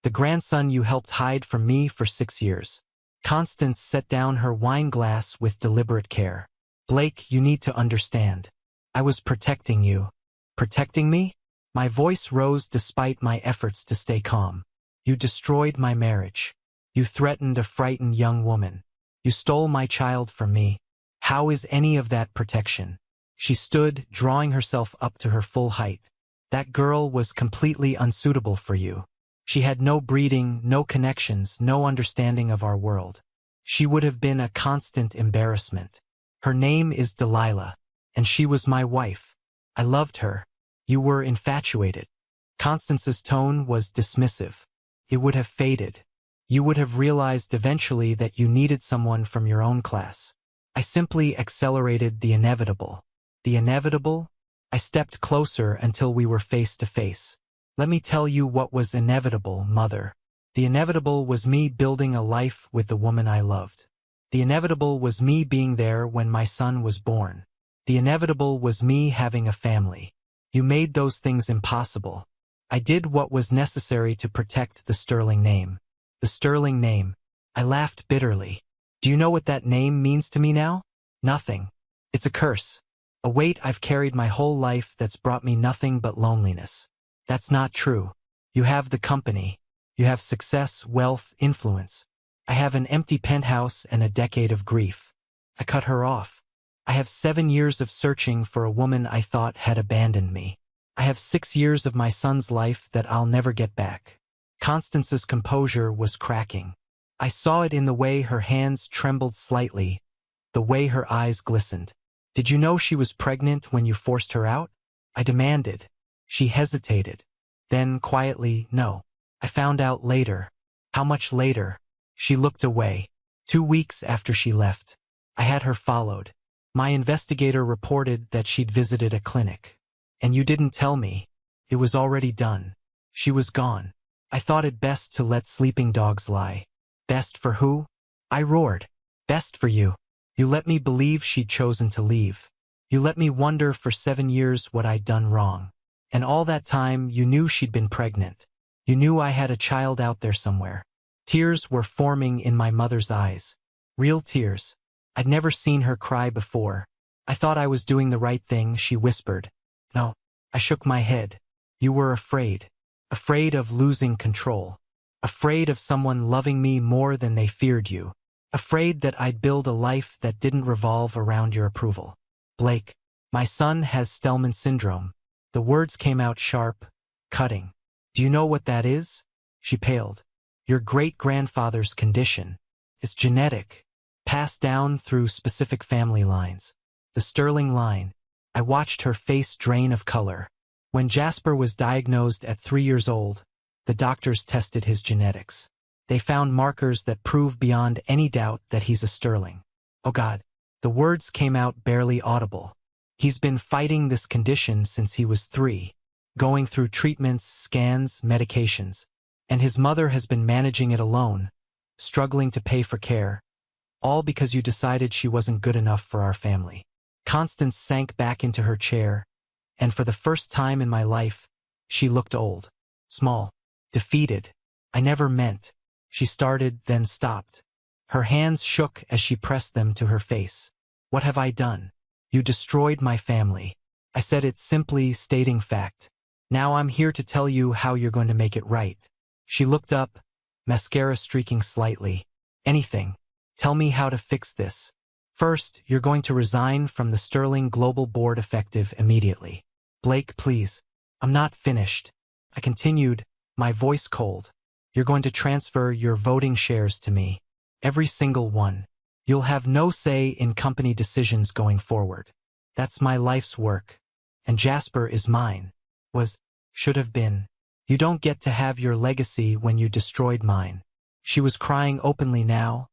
S1: The grandson you helped hide from me for 6 years. Constance set down her wine glass with deliberate care. Blake, you need to understand. I was protecting you. Protecting me? My voice rose despite my efforts to stay calm. You destroyed my marriage. You threatened a frightened young woman. You stole my child from me. How is any of that protection? She stood, drawing herself up to her full height. That girl was completely unsuitable for you. She had no breeding, no connections, no understanding of our world. She would have been a constant embarrassment. Her name is Delilah, and she was my wife. I loved her. You were infatuated. Constance's tone was dismissive. It would have faded. You would have realized eventually that you needed someone from your own class. I simply accelerated the inevitable. The inevitable? I stepped closer until we were face to face. Let me tell you what was inevitable, Mother. The inevitable was me building a life with the woman I loved. The inevitable was me being there when my son was born. The inevitable was me having a family. You made those things impossible. I did what was necessary to protect the Sterling name. The Sterling name. I laughed bitterly. Do you know what that name means to me now? Nothing. It's a curse. A weight I've carried my whole life that's brought me nothing but loneliness. That's not true. You have the company. You have success, wealth, influence. I have an empty penthouse and a decade of grief. I cut her off. I have 7 years of searching for a woman I thought had abandoned me. I have 6 years of my son's life that I'll never get back. Constance's composure was cracking. I saw it in the way her hands trembled slightly, the way her eyes glistened. Did you know she was pregnant when you forced her out? I demanded. She hesitated. Then, quietly, no. I found out later. How much later? She looked away. 2 weeks after she left. I had her followed. My investigator reported that she'd visited a clinic. And you didn't tell me. It was already done. She was gone. I thought it best to let sleeping dogs lie. Best for who? I roared. Best for you. You let me believe she'd chosen to leave. You let me wonder for 7 years what I'd done wrong. And all that time, you knew she'd been pregnant. You knew I had a child out there somewhere. Tears were forming in my mother's eyes. Real tears. I'd never seen her cry before. I thought I was doing the right thing, she whispered. No. I shook my head. You were afraid. Afraid of losing control. Afraid of someone loving me more than they feared you. Afraid that I'd build a life that didn't revolve around your approval. Blake, my son has Stellman syndrome. The words came out sharp, cutting. Do you know what that is? She paled. Your great-grandfather's condition. It's genetic, passed down through specific family lines. The Sterling line. I watched her face drain of color. When Jasper was diagnosed at 3 years old, the doctors tested his genetics. They found markers that prove beyond any doubt that he's a Sterling. Oh God. The words came out barely audible. He's been fighting this condition since he was 3, going through treatments, scans, medications. And his mother has been managing it alone, struggling to pay for care. All because you decided she wasn't good enough for our family. Constance sank back into her chair, and for the first time in my life, she looked old, small, defeated. I never meant. She started, then stopped. Her hands shook as she pressed them to her face. What have I done? You destroyed my family. I said it simply, stating fact. Now I'm here to tell you how you're going to make it right. She looked up, mascara streaking slightly. Anything. Tell me how to fix this. First, you're going to resign from the Sterling Global Board effective immediately. Blake, please. I'm not finished. I continued, my voice cold. You're going to transfer your voting shares to me. Every single one. You'll have no say in company decisions going forward. That's my life's work. And Jasper is mine. Should have been. You don't get to have your legacy when you destroyed mine. She was crying openly now,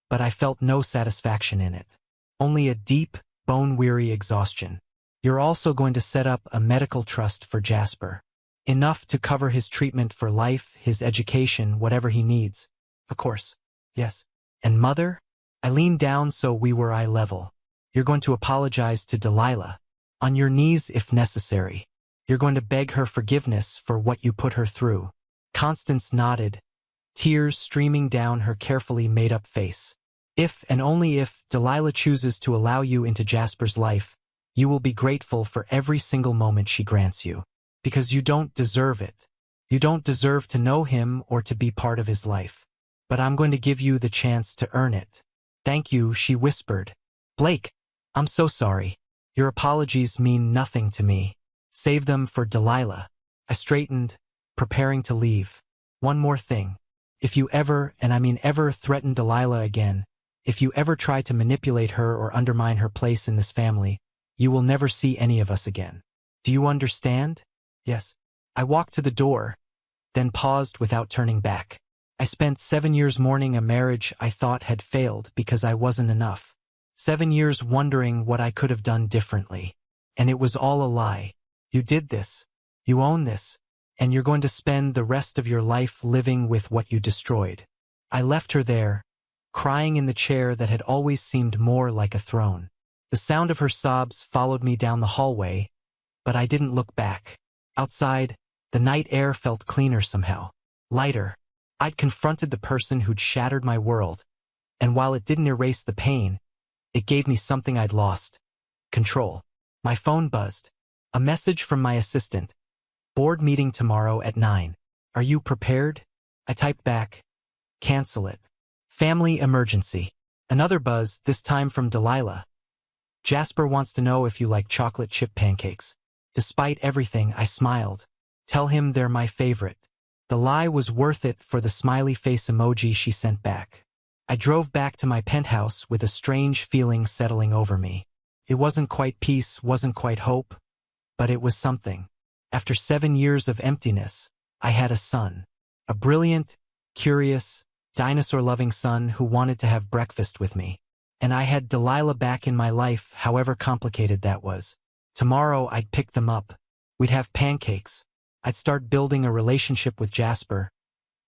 S1: but I felt no satisfaction in it. Only a deep, bone-weary exhaustion. You're also going to set up a medical trust for Jasper. Enough to cover his treatment for life, his education, whatever he needs. Of course. Yes. And Mother? I leaned down so we were eye level. You're going to apologize to Delilah. On your knees if necessary. You're going to beg her forgiveness for what you put her through. Constance nodded, tears streaming down her carefully made-up face. If and only if Delilah chooses to allow you into Jasper's life, you will be grateful for every single moment she grants you. Because you don't deserve it. You don't deserve to know him or to be part of his life. But I'm going to give you the chance to earn it. Thank you, she whispered. Blake, I'm so sorry. Your apologies mean nothing to me. Save them for Delilah. I straightened, preparing to leave. One more thing. If you ever, and I mean ever, threaten Delilah again, if you ever try to manipulate her or undermine her place in this family, you will never see any of us again. Do you understand? Yes. I walked to the door, then paused without turning back. I spent 7 years mourning a marriage I thought had failed because I wasn't enough. 7 years wondering what I could have done differently. And it was all a lie. You did this. You own this. And you're going to spend the rest of your life living with what you destroyed. I left her there, crying in the chair that had always seemed more like a throne. The sound of her sobs followed me down the hallway, but I didn't look back. Outside, the night air felt cleaner somehow. Lighter. I'd confronted the person who'd shattered my world, and while it didn't erase the pain, it gave me something I'd lost. Control. My phone buzzed. A message from my assistant. Board meeting tomorrow at 9. Are you prepared? I typed back. Cancel it. Family emergency. Another buzz, this time from Delilah. Jasper wants to know if you like chocolate chip pancakes. Despite everything, I smiled. Tell him they're my favorite. The lie was worth it for the smiley face emoji she sent back. I drove back to my penthouse with a strange feeling settling over me. It wasn't quite peace, wasn't quite hope, but it was something. After 7 years of emptiness, I had a son. A brilliant, curious, dinosaur-loving son who wanted to have breakfast with me. And I had Delilah back in my life, however complicated that was. Tomorrow I'd pick them up. We'd have pancakes. I'd start building a relationship with Jasper,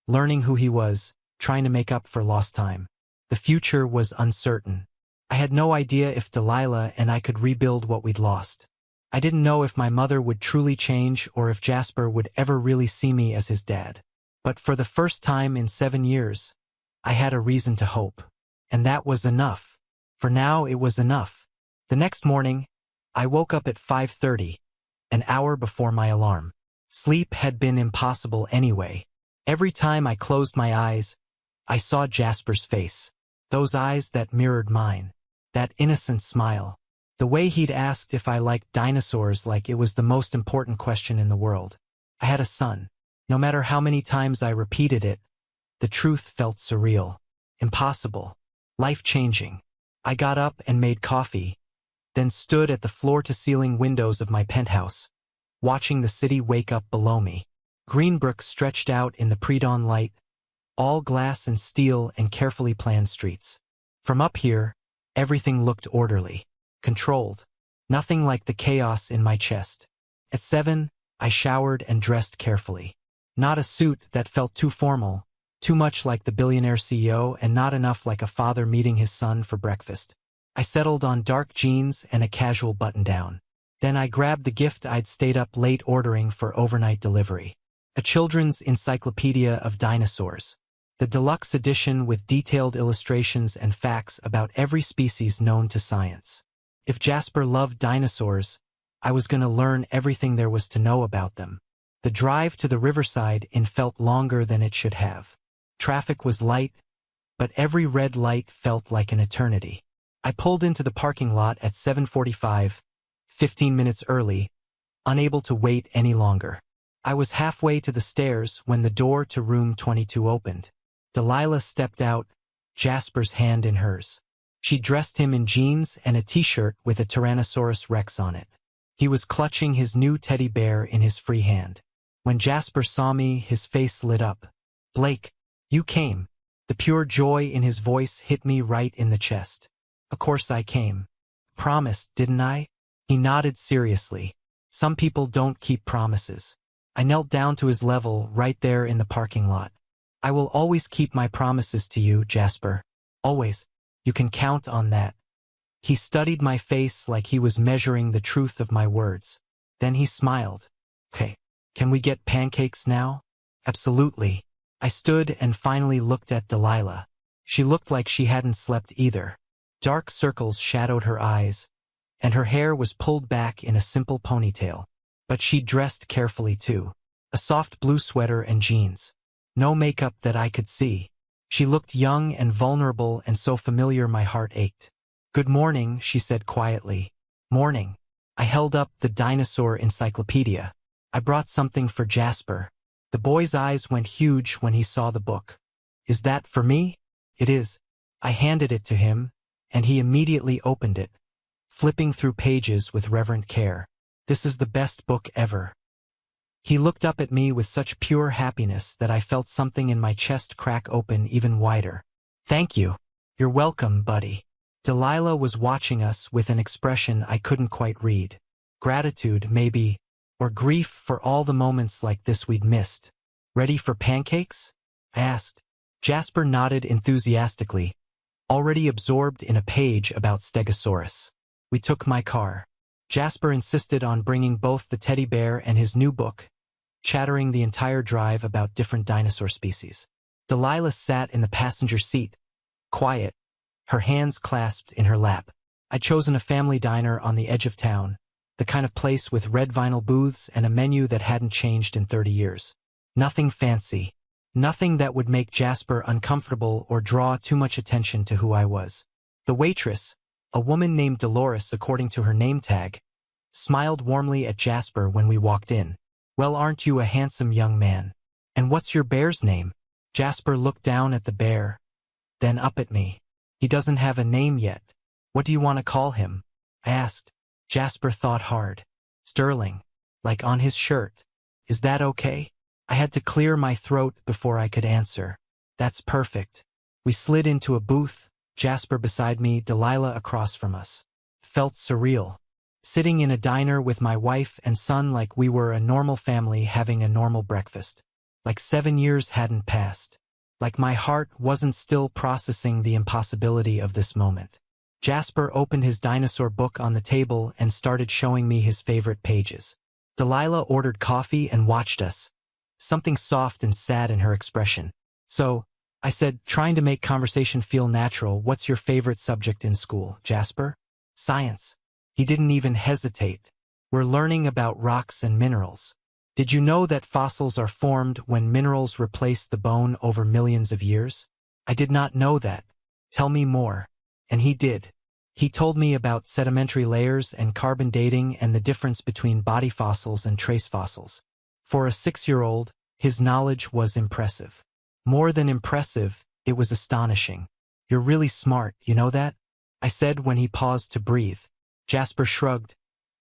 S1: learning who he was, trying to make up for lost time. The future was uncertain. I had no idea if Delilah and I could rebuild what we'd lost. I didn't know if my mother would truly change or if Jasper would ever really see me as his dad. But for the first time in 7 years, I had a reason to hope. And that was enough. For now, it was enough. The next morning, I woke up at 5:30, an hour before my alarm. Sleep had been impossible anyway. Every time I closed my eyes, I saw Jasper's face. Those eyes that mirrored mine. That innocent smile. The way he'd asked if I liked dinosaurs like it was the most important question in the world. I had a son. No matter how many times I repeated it, the truth felt surreal. Impossible. Life-changing. I got up and made coffee, then stood at the floor-to-ceiling windows of my penthouse, watching the city wake up below me. Greenbrook stretched out in the pre-dawn light, all glass and steel and carefully planned streets. From up here, everything looked orderly, controlled, nothing like the chaos in my chest. At 7, I showered and dressed carefully. Not a suit that felt too formal, Too much like the billionaire CEO and not enough like a father meeting his son for breakfast. I settled on dark jeans and a casual button-down. Then I grabbed the gift I'd stayed up late ordering for overnight delivery. A children's encyclopedia of dinosaurs. The deluxe edition with detailed illustrations and facts about every species known to science. If Jasper loved dinosaurs, I was going to learn everything there was to know about them. The drive to the riverside inn felt longer than it should have. Traffic was light, but every red light felt like an eternity. I pulled into the parking lot at 7:45, 15 minutes early, unable to wait any longer. I was halfway to the stairs when the door to room 22 opened. Delilah stepped out, Jasper's hand in hers. She dressed him in jeans and a t-shirt with a Tyrannosaurus Rex on it. He was clutching his new teddy bear in his free hand. When Jasper saw me, his face lit up. "Blake, you came." The pure joy in his voice hit me right in the chest. "Of course I came. Promised, didn't I?" He nodded seriously. "Some people don't keep promises." I knelt down to his level right there in the parking lot. "I will always keep my promises to you, Jasper. Always. You can count on that." He studied my face like he was measuring the truth of my words. Then he smiled. "Okay, can we get pancakes now?" "Absolutely." I stood and finally looked at Delilah. She looked like she hadn't slept either. Dark circles shadowed her eyes, and her hair was pulled back in a simple ponytail. But she dressed carefully too. A soft blue sweater and jeans. No makeup that I could see. She looked young and vulnerable and so familiar my heart ached. "Good morning," she said quietly. "Morning." I held up the dinosaur encyclopedia. "I brought something for Jasper." The boy's eyes went huge when he saw the book. "Is that for me?" "It is." I handed it to him, and he immediately opened it, flipping through pages with reverent care. "This is the best book ever." He looked up at me with such pure happiness that I felt something in my chest crack open even wider. "Thank you." "You're welcome, buddy." Delilah was watching us with an expression I couldn't quite read. Gratitude, maybe, or grief for all the moments like this we'd missed. "Ready for pancakes?" I asked. Jasper nodded enthusiastically, already absorbed in a page about Stegosaurus. We took my car. Jasper insisted on bringing both the teddy bear and his new book, chattering the entire drive about different dinosaur species. Delilah sat in the passenger seat, quiet, her hands clasped in her lap. I'd chosen a family diner on the edge of town, the kind of place with red vinyl booths and a menu that hadn't changed in 30 years. Nothing fancy. Nothing that would make Jasper uncomfortable or draw too much attention to who I was. The waitress, a woman named Dolores according to her name tag, smiled warmly at Jasper when we walked in. "Well, aren't you a handsome young man? And what's your bear's name?" Jasper looked down at the bear, then up at me. "He doesn't have a name yet. What do you want to call him?" I asked. Jasper thought hard. "Sterling. Like on his shirt. Is that okay?" I had to clear my throat before I could answer. "That's perfect." We slid into a booth, Jasper beside me, Delilah across from us. Felt surreal. Sitting in a diner with my wife and son like we were a normal family having a normal breakfast. Like 7 years hadn't passed. Like my heart wasn't still processing the impossibility of this moment. Jasper opened his dinosaur book on the table and started showing me his favorite pages. Delilah ordered coffee and watched us, something soft and sad in her expression. "So," I said, trying to make conversation feel natural, "what's your favorite subject in school, Jasper?" "Science." He didn't even hesitate. "We're learning about rocks and minerals. Did you know that fossils are formed when minerals replace the bone over millions of years?" "I did not know that. Tell me more." And he did. He told me about sedimentary layers and carbon dating and the difference between body fossils and trace fossils. For a 6-year-old, his knowledge was impressive. More than impressive, it was astonishing. "You're really smart, you know that?" I said when he paused to breathe. Jasper shrugged,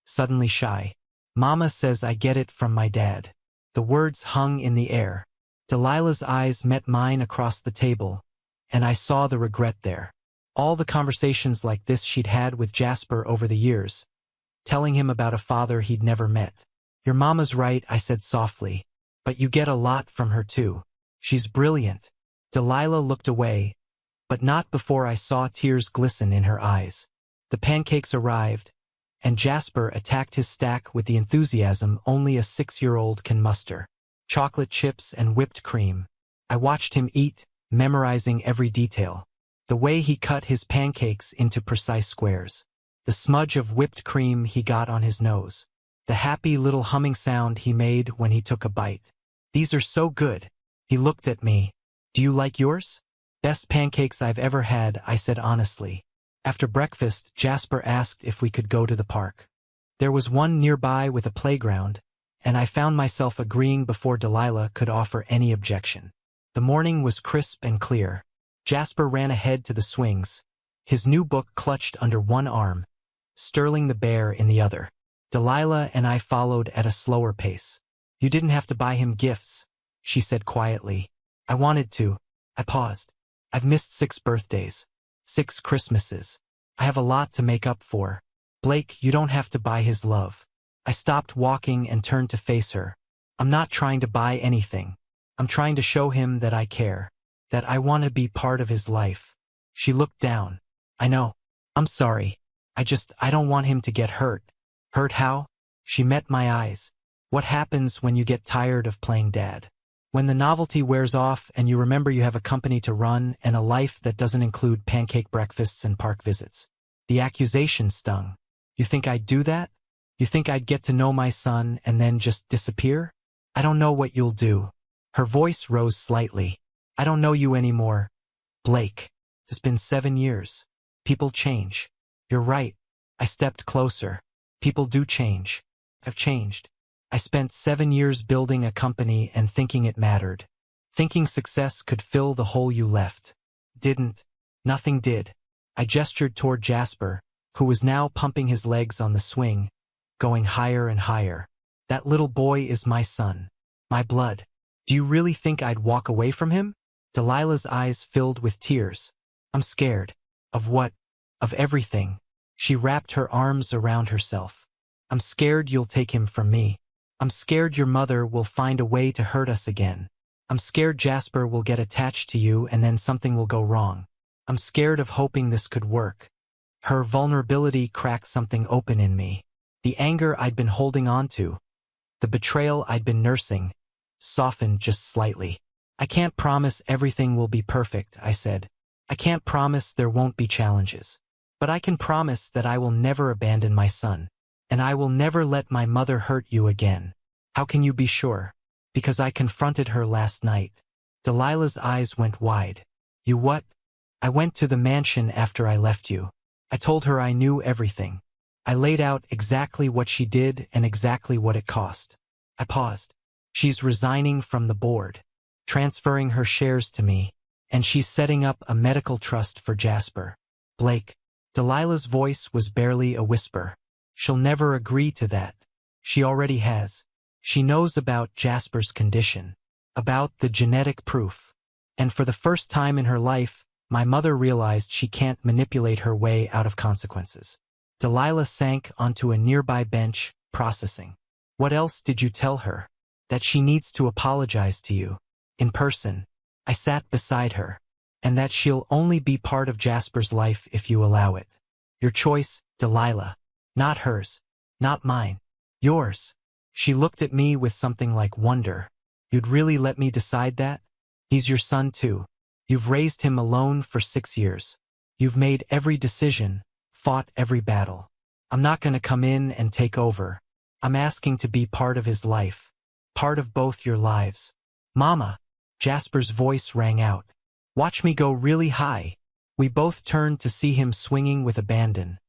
S1: suddenly shy. "Mama says I get it from my dad." The words hung in the air. Delilah's eyes met mine across the table, and I saw the regret there. All the conversations like this she'd had with Jasper over the years, telling him about a father he'd never met. "Your mama's right," I said softly, "but you get a lot from her too. She's brilliant." Delilah looked away, but not before I saw tears glisten in her eyes. The pancakes arrived, and Jasper attacked his stack with the enthusiasm only a 6-year-old can muster. Chocolate chips and whipped cream. I watched him eat, memorizing every detail. The way he cut his pancakes into precise squares. The smudge of whipped cream he got on his nose. The happy little humming sound he made when he took a bite. These are so good. He looked at me. Do you like yours? Best pancakes I've ever had, I said honestly. After breakfast, Jasper asked if we could go to the park. There was one nearby with a playground, and I found myself agreeing before Delilah could offer any objection. The morning was crisp and clear. Jasper ran ahead to the swings, his new book clutched under one arm, Sterling the bear in the other. Delilah and I followed at a slower pace. You didn't have to buy him gifts, she said quietly. I wanted to. I paused. I've missed 6 birthdays. 6 Christmases. I have a lot to make up for. Blake, you don't have to buy his love. I stopped walking and turned to face her. I'm not trying to buy anything. I'm trying to show him that I care. That I want to be part of his life. She looked down. I know. I'm sorry. I don't want him to get hurt. Hurt how? She met my eyes. What happens when you get tired of playing dad? When the novelty wears off and you remember you have a company to run and a life that doesn't include pancake breakfasts and park visits. The accusation stung. You think I'd do that? You think I'd get to know my son and then just disappear? I don't know what you'll do. Her voice rose slightly. I don't know you anymore. Blake. It's been 7 years. People change. You're right. I stepped closer. People do change. I've changed. I spent 7 years building a company and thinking it mattered. Thinking success could fill the hole you left. Didn't. Nothing did. I gestured toward Jasper, who was now pumping his legs on the swing, going higher and higher. That little boy is my son. My blood. Do you really think I'd walk away from him? Delilah's eyes filled with tears. I'm scared. Of what? Of everything. She wrapped her arms around herself. I'm scared you'll take him from me. I'm scared your mother will find a way to hurt us again. I'm scared Jasper will get attached to you and then something will go wrong. I'm scared of hoping this could work. Her vulnerability cracked something open in me. The anger I'd been holding on to, the betrayal I'd been nursing, softened just slightly. I can't promise everything will be perfect, I said. I can't promise there won't be challenges. But I can promise that I will never abandon my son. And I will never let my mother hurt you again. How can you be sure? Because I confronted her last night. Delilah's eyes went wide. You what? I went to the mansion after I left you. I told her I knew everything. I laid out exactly what she did and exactly what it cost. I paused. She's resigning from the board, transferring her shares to me, and she's setting up a medical trust for Jasper. Blake. Delilah's voice was barely a whisper. She'll never agree to that. She already has. She knows about Jasper's condition, about the genetic proof. And for the first time in her life, my mother realized she can't manipulate her way out of consequences. Delilah sank onto a nearby bench, processing. What else did you tell her? That she needs to apologize to you. In person. I sat beside her. And that she'll only be part of Jasper's life if you allow it. Your choice, Delilah. Not hers. Not mine. Yours. She looked at me with something like wonder. You'd really let me decide that? He's your son too. You've raised him alone for 6 years. You've made every decision, fought every battle. I'm not going to come in and take over. I'm asking to be part of his life. Part of both your lives. Mama. Jasper's voice rang out. Watch me go really high. We both turned to see him swinging with abandon.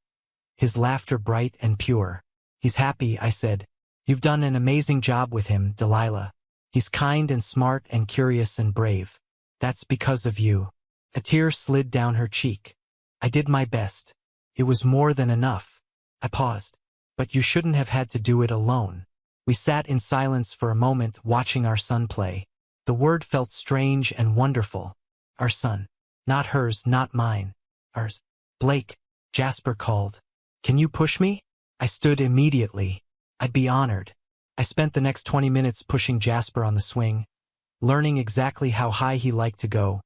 S1: His laughter bright and pure. He's happy, I said. You've done an amazing job with him, Delilah. He's kind and smart and curious and brave. That's because of you. A tear slid down her cheek. I did my best. It was more than enough. I paused. But you shouldn't have had to do it alone. We sat in silence for a moment watching our son play. The word felt strange and wonderful. Our son. Not hers, not mine. Ours. Blake. Jasper called. Can you push me? I stood immediately. I'd be honored. I spent the next 20 minutes pushing Jasper on the swing, learning exactly how high he liked to go,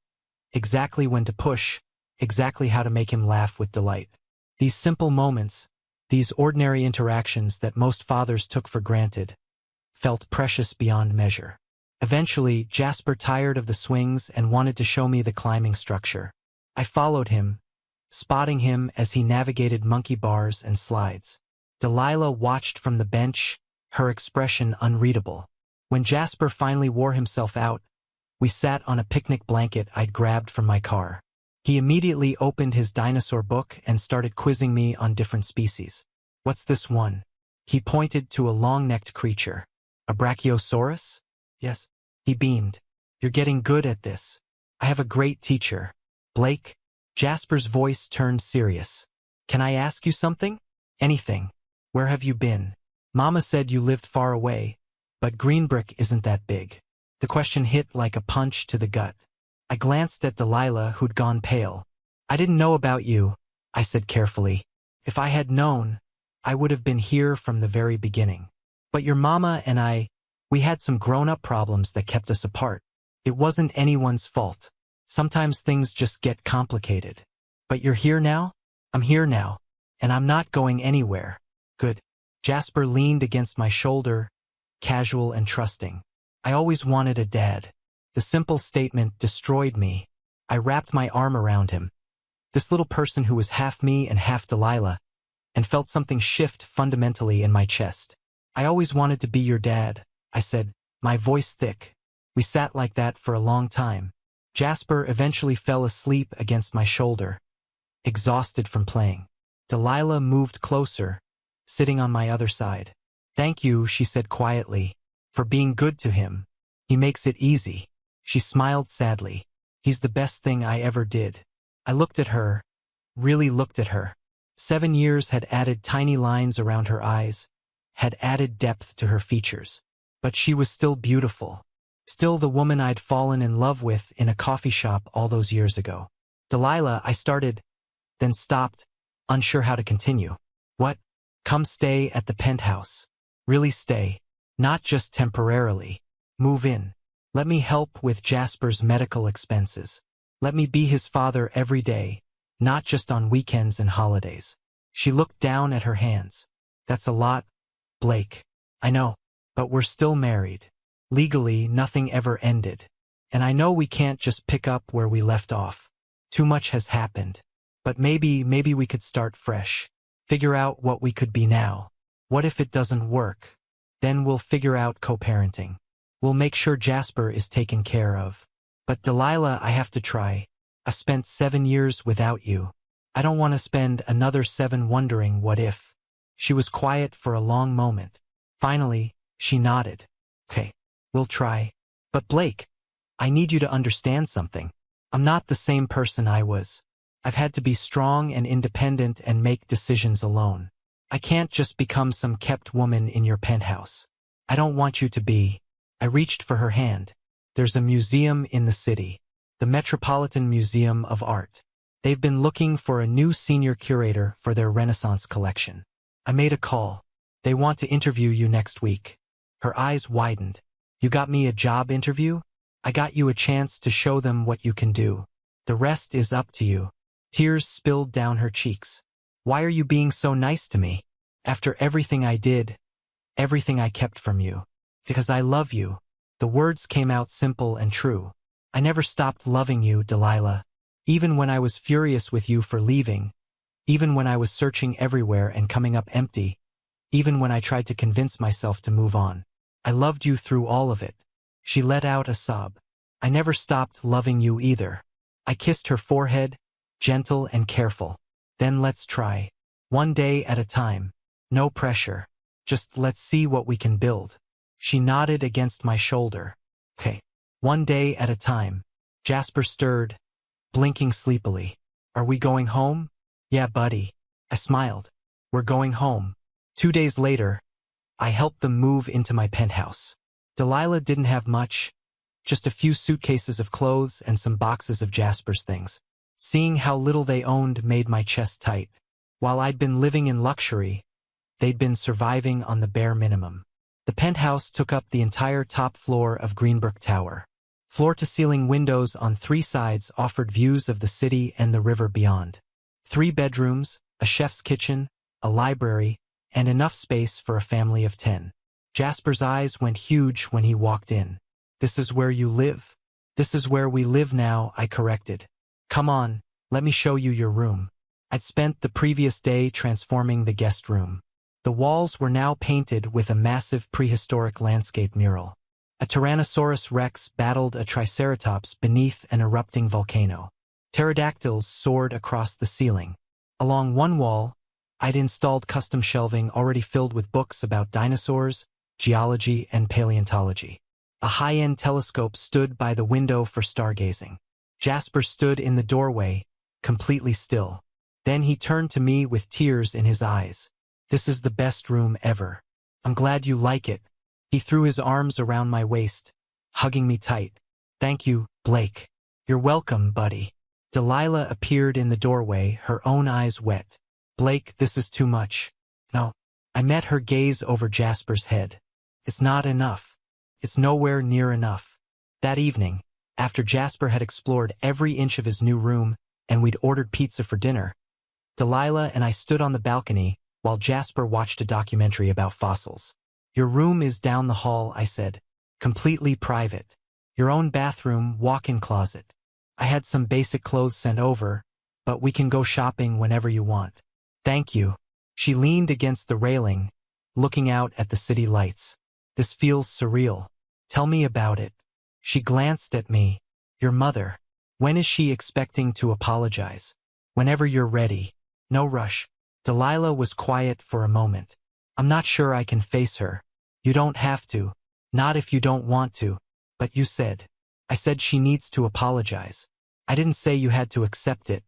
S1: exactly when to push, exactly how to make him laugh with delight. These simple moments, these ordinary interactions that most fathers took for granted, felt precious beyond measure. Eventually, Jasper tired of the swings and wanted to show me the climbing structure. I followed him, spotting him as he navigated monkey bars and slides. Delilah watched from the bench, her expression unreadable. When Jasper finally wore himself out, we sat on a picnic blanket I'd grabbed from my car. He immediately opened his dinosaur book and started quizzing me on different species. "What's this one?" He pointed to a long-necked creature. "A brachiosaurus?" "Yes." He beamed. "You're getting good at this. I have a great teacher. Blake." Jasper's voice turned serious. "Can I ask you something?" "Anything. Where have you been?" "Mama said you lived far away, but Greenbrick isn't that big." The question hit like a punch to the gut. I glanced at Delilah, who'd gone pale. "I didn't know about you," I said carefully. "If I had known, I would have been here from the very beginning. But your mama and we had some grown-up problems that kept us apart. It wasn't anyone's fault. Sometimes things just get complicated. But you're here now?" "I'm here now, and I'm not going anywhere." "Good." Jasper leaned against my shoulder, casual and trusting. I always wanted a dad. The simple statement destroyed me. I wrapped my arm around him, this little person who was half me and half Delilah, and felt something shift fundamentally in my chest. "I always wanted to be your dad," I said, my voice thick. We sat like that for a long time. Jasper eventually fell asleep against my shoulder, exhausted from playing. Delilah moved closer, sitting on my other side. "Thank you," she said quietly, "for being good to him. He makes it easy." She smiled sadly. "He's the best thing I ever did." I looked at her, really looked at her. 7 years had added tiny lines around her eyes, had added depth to her features. But she was still beautiful. Still the woman I'd fallen in love with in a coffee shop all those years ago. "Delilah," I started, then stopped, unsure how to continue. "What?" "Come stay at the penthouse. Really stay. Not just temporarily. Move in. Let me help with Jasper's medical expenses. Let me be his father every day, not just on weekends and holidays." She looked down at her hands. "That's a lot, Blake." "I know, but we're still married. Legally, nothing ever ended. And I know we can't just pick up where we left off. Too much has happened. But maybe we could start fresh. Figure out what we could be now. What if it doesn't work? Then we'll figure out co-parenting. We'll make sure Jasper is taken care of. But Delilah, I have to try. I've spent 7 years without you. I don't want to spend another 7 wondering what if." She was quiet for a long moment. Finally, she nodded. "Okay, we'll try. But Blake, I need you to understand something. I'm not the same person I was. I've had to be strong and independent and make decisions alone. I can't just become some kept woman in your penthouse. I don't want you to be." I reached for her hand. "There's a museum in the city, the Metropolitan Museum of Art. They've been looking for a new senior curator for their Renaissance collection. I made a call. They want to interview you next week." Her eyes widened. "You got me a job interview? I got you a chance to show them what you can do. The rest is up to you." Tears spilled down her cheeks. "Why are you being so nice to me? After everything I did, everything I kept from you." "Because I love you." The words came out simple and true. "I never stopped loving you, Delilah. Even when I was furious with you for leaving, even when I was searching everywhere and coming up empty, even when I tried to convince myself to move on. I loved you through all of it." She let out a sob. "I never stopped loving you either." I kissed her forehead, gentle and careful. "Then let's try. One day at a time. No pressure. Just let's see what we can build." She nodded against my shoulder. "Okay. One day at a time." Jasper stirred, blinking sleepily. "Are we going home?" "Yeah, buddy." I smiled. "We're going home." 2 days later, I helped them move into my penthouse. Delilah didn't have much, just a few suitcases of clothes and some boxes of Jasper's things. Seeing how little they owned made my chest tight. While I'd been living in luxury, they'd been surviving on the bare minimum. The penthouse took up the entire top floor of Greenbrook Tower. Floor-to-ceiling windows on 3 sides offered views of the city and the river beyond. 3 bedrooms, a chef's kitchen, a library, and enough space for a family of 10. Jasper's eyes went huge when he walked in. "This is where you live?" "This is where we live now," I corrected. "Come on, let me show you your room." I'd spent the previous day transforming the guest room. The walls were now painted with a massive prehistoric landscape mural. A Tyrannosaurus rex battled a Triceratops beneath an erupting volcano. Pterodactyls soared across the ceiling. Along one wall, I'd installed custom shelving already filled with books about dinosaurs, geology, and paleontology. A high-end telescope stood by the window for stargazing. Jasper stood in the doorway, completely still. Then he turned to me with tears in his eyes. "This is the best room ever. I'm glad you like it." He threw his arms around my waist, hugging me tight. "Thank you, Blake." "You're welcome, buddy." Delilah appeared in the doorway, her own eyes wet. "Blake, this is too much." "No." I met her gaze over Jasper's head. "It's not enough. It's nowhere near enough." That evening, after Jasper had explored every inch of his new room and we'd ordered pizza for dinner, Delilah and I stood on the balcony while Jasper watched a documentary about fossils. "Your room is down the hall," I said. "Completely private. Your own bathroom, walk-in closet. I had some basic clothes sent over, but we can go shopping whenever you want." "Thank you." She leaned against the railing, looking out at the city lights. "This feels surreal. Tell me about it." She glanced at me. "Your mother. When is she expecting to apologize?" "Whenever you're ready. No rush." Delilah was quiet for a moment. "I'm not sure I can face her." "You don't have to. Not if you don't want to." "But you said." "I said she needs to apologize. I didn't say you had to accept it.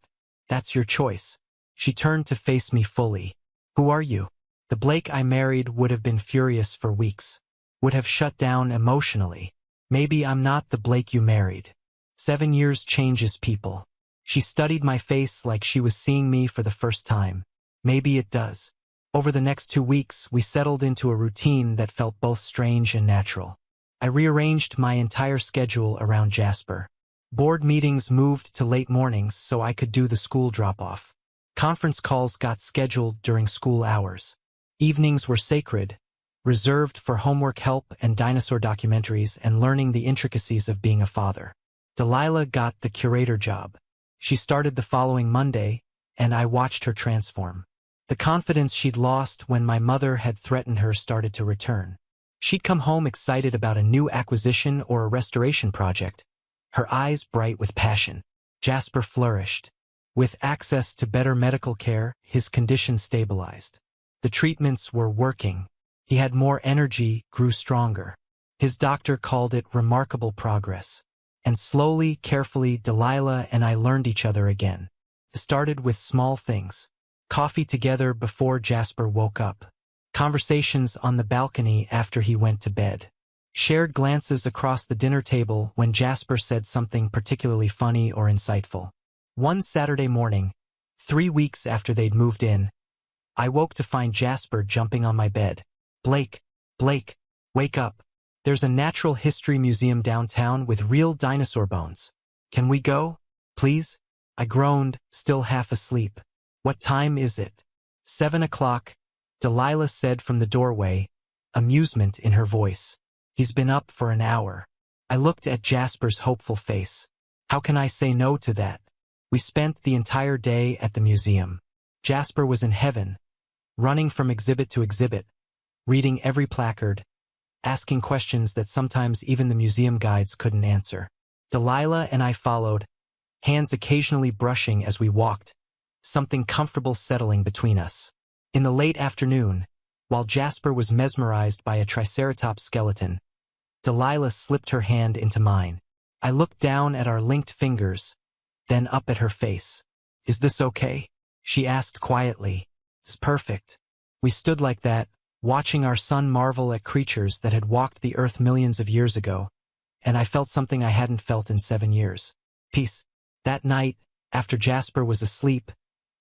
S1: That's your choice." She turned to face me fully. "Who are you?" The Blake I married would have been furious for weeks. Would have shut down emotionally. "Maybe I'm not the Blake you married. 7 years changes people." She studied my face like she was seeing me for the first time. "Maybe it does." Over the next 2 weeks, we settled into a routine that felt both strange and natural. I rearranged my entire schedule around Jasper. Board meetings moved to late mornings so I could do the school drop-off. Conference calls got scheduled during school hours. Evenings were sacred, reserved for homework help and dinosaur documentaries and learning the intricacies of being a father. Delilah got the curator job. She started the following Monday, and I watched her transform. The confidence she'd lost when my mother had threatened her started to return. She'd come home excited about a new acquisition or a restoration project, her eyes bright with passion. Jasper flourished. With access to better medical care, his condition stabilized. The treatments were working. He had more energy, grew stronger. His doctor called it remarkable progress. And slowly, carefully, Delilah and I learned each other again. It started with small things. Coffee together before Jasper woke up. Conversations on the balcony after he went to bed. Shared glances across the dinner table when Jasper said something particularly funny or insightful. One Saturday morning, 3 weeks after they'd moved in, I woke to find Jasper jumping on my bed. Blake, wake up. There's a natural history museum downtown with real dinosaur bones. Can we go, please?" I groaned, still half asleep. "What time is it?" 7 o'clock, Delilah said from the doorway, amusement in her voice. "He's been up for an hour." I looked at Jasper's hopeful face. How can I say no to that? We spent the entire day at the museum. Jasper was in heaven, running from exhibit to exhibit, reading every placard, asking questions that sometimes even the museum guides couldn't answer. Delilah and I followed, hands occasionally brushing as we walked, something comfortable settling between us. In the late afternoon, while Jasper was mesmerized by a Triceratops skeleton, Delilah slipped her hand into mine. I looked down at our linked fingers, then up at her face. "Is this okay?" she asked quietly. "It's perfect." We stood like that, watching our son marvel at creatures that had walked the earth millions of years ago, and I felt something I hadn't felt in 7 years. Peace. That night, after Jasper was asleep,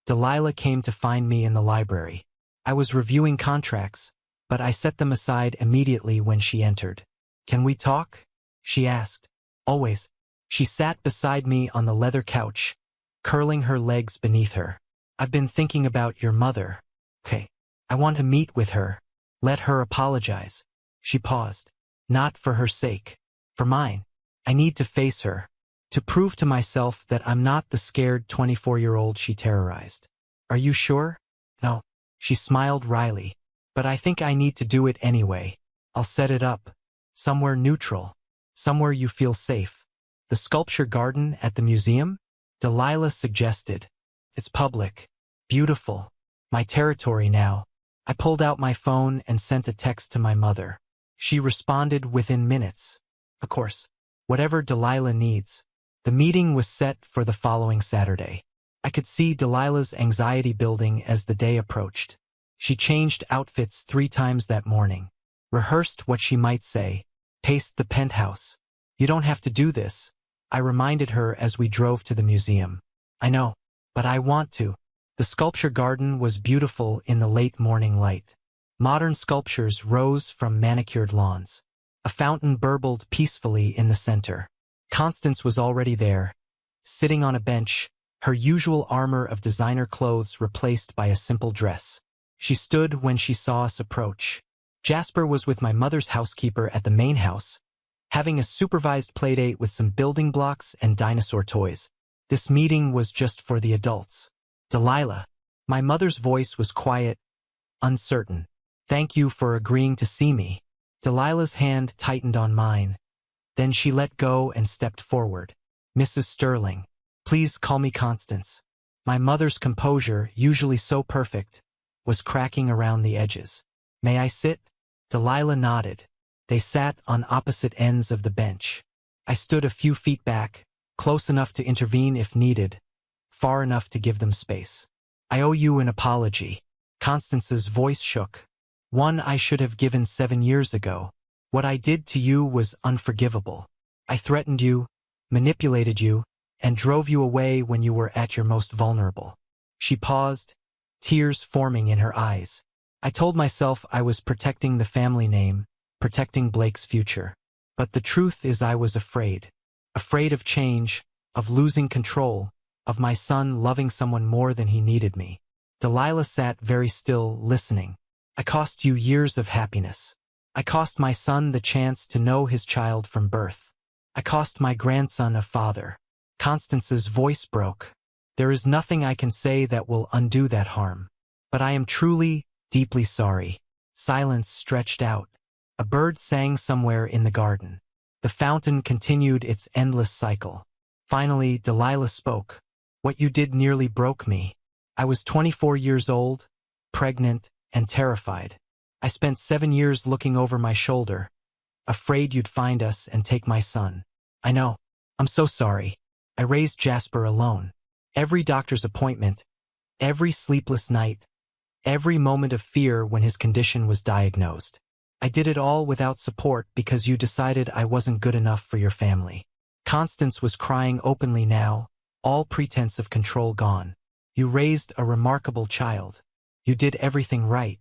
S1: Delilah came to find me in the library. I was reviewing contracts, but I set them aside immediately when she entered. "Can we talk?" she asked. Always. She sat beside me on the leather couch, curling her legs beneath her. I've been thinking about your mother. Okay. I want to meet with her. Let her apologize. She paused. Not for her sake. For mine. I need to face her. To prove to myself that I'm not the scared 24-year-old she terrorized. Are you sure? No. She smiled wryly. But I think I need to do it anyway. I'll set it up. Somewhere neutral. Somewhere you feel safe. The sculpture garden at the museum? Delilah suggested. It's public. Beautiful. My territory now. I pulled out my phone and sent a text to my mother. She responded within minutes. Of course. Whatever Delilah needs. The meeting was set for the following Saturday. I could see Delilah's anxiety building as the day approached. She changed outfits 3 times that morning. Rehearsed what she might say. Paced the penthouse. You don't have to do this, I reminded her as we drove to the museum. I know, but I want to. The sculpture garden was beautiful in the late morning light. Modern sculptures rose from manicured lawns. A fountain burbled peacefully in the center. Constance was already there, sitting on a bench, her usual armor of designer clothes replaced by a simple dress. She stood when she saw us approach. Jasper was with my mother's housekeeper at the main house, having a supervised playdate with some building blocks and dinosaur toys. This meeting was just for the adults. Delilah. My mother's voice was quiet, uncertain. Thank you for agreeing to see me. Delilah's hand tightened on mine. Then she let go and stepped forward. Mrs. Sterling. Please call me Constance. My mother's composure, usually so perfect, was cracking around the edges. May I sit? Delilah nodded. They sat on opposite ends of the bench. I stood a few feet back, close enough to intervene if needed, far enough to give them space. I owe you an apology. Constance's voice shook. One I should have given 7 years ago. What I did to you was unforgivable. I threatened you, manipulated you, and drove you away when you were at your most vulnerable. She paused, tears forming in her eyes. I told myself I was protecting the family name, protecting Blake's future. But the truth is I was afraid. Afraid of change, of losing control, of my son loving someone more than he needed me. Delilah sat very still, listening. I cost you years of happiness. I cost my son the chance to know his child from birth. I cost my grandson a father. Constance's voice broke. There is nothing I can say that will undo that harm. But I am truly, deeply sorry. Silence stretched out. A bird sang somewhere in the garden. The fountain continued its endless cycle. Finally, Delilah spoke. What you did nearly broke me. I was 24 years old, pregnant, and terrified. I spent 7 years looking over my shoulder, afraid you'd find us and take my son. I know. I'm so sorry. I raised Jasper alone. Every doctor's appointment, every sleepless night, every moment of fear when his condition was diagnosed. I did it all without support because you decided I wasn't good enough for your family. Constance was crying openly now, all pretense of control gone. You raised a remarkable child. You did everything right.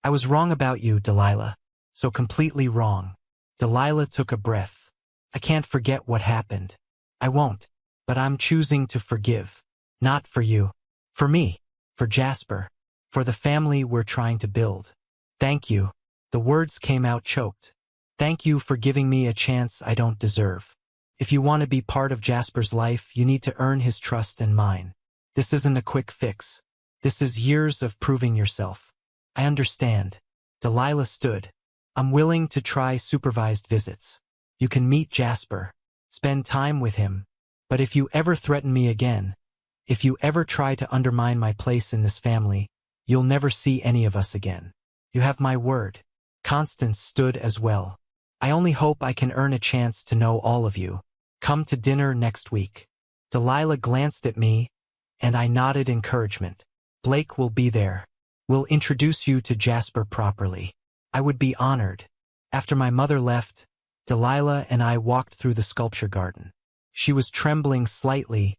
S1: I was wrong about you, Delilah. So completely wrong. Delilah took a breath. I can't forget what happened. I won't. But I'm choosing to forgive. Not for you. For me. For Jasper. For the family we're trying to build. Thank you. The words came out choked. Thank you for giving me a chance I don't deserve. If you want to be part of Jasper's life, you need to earn his trust and mine. This isn't a quick fix. This is years of proving yourself. I understand. Delilah stood. I'm willing to try supervised visits. You can meet Jasper. Spend time with him. But if you ever threaten me again, if you ever try to undermine my place in this family, you'll never see any of us again. You have my word. Constance stood as well. I only hope I can earn a chance to know all of you. Come to dinner next week. Delilah glanced at me, and I nodded encouragement. Blake will be there. We'll introduce you to Jasper properly. I would be honored. After my mother left, Delilah and I walked through the sculpture garden. She was trembling slightly,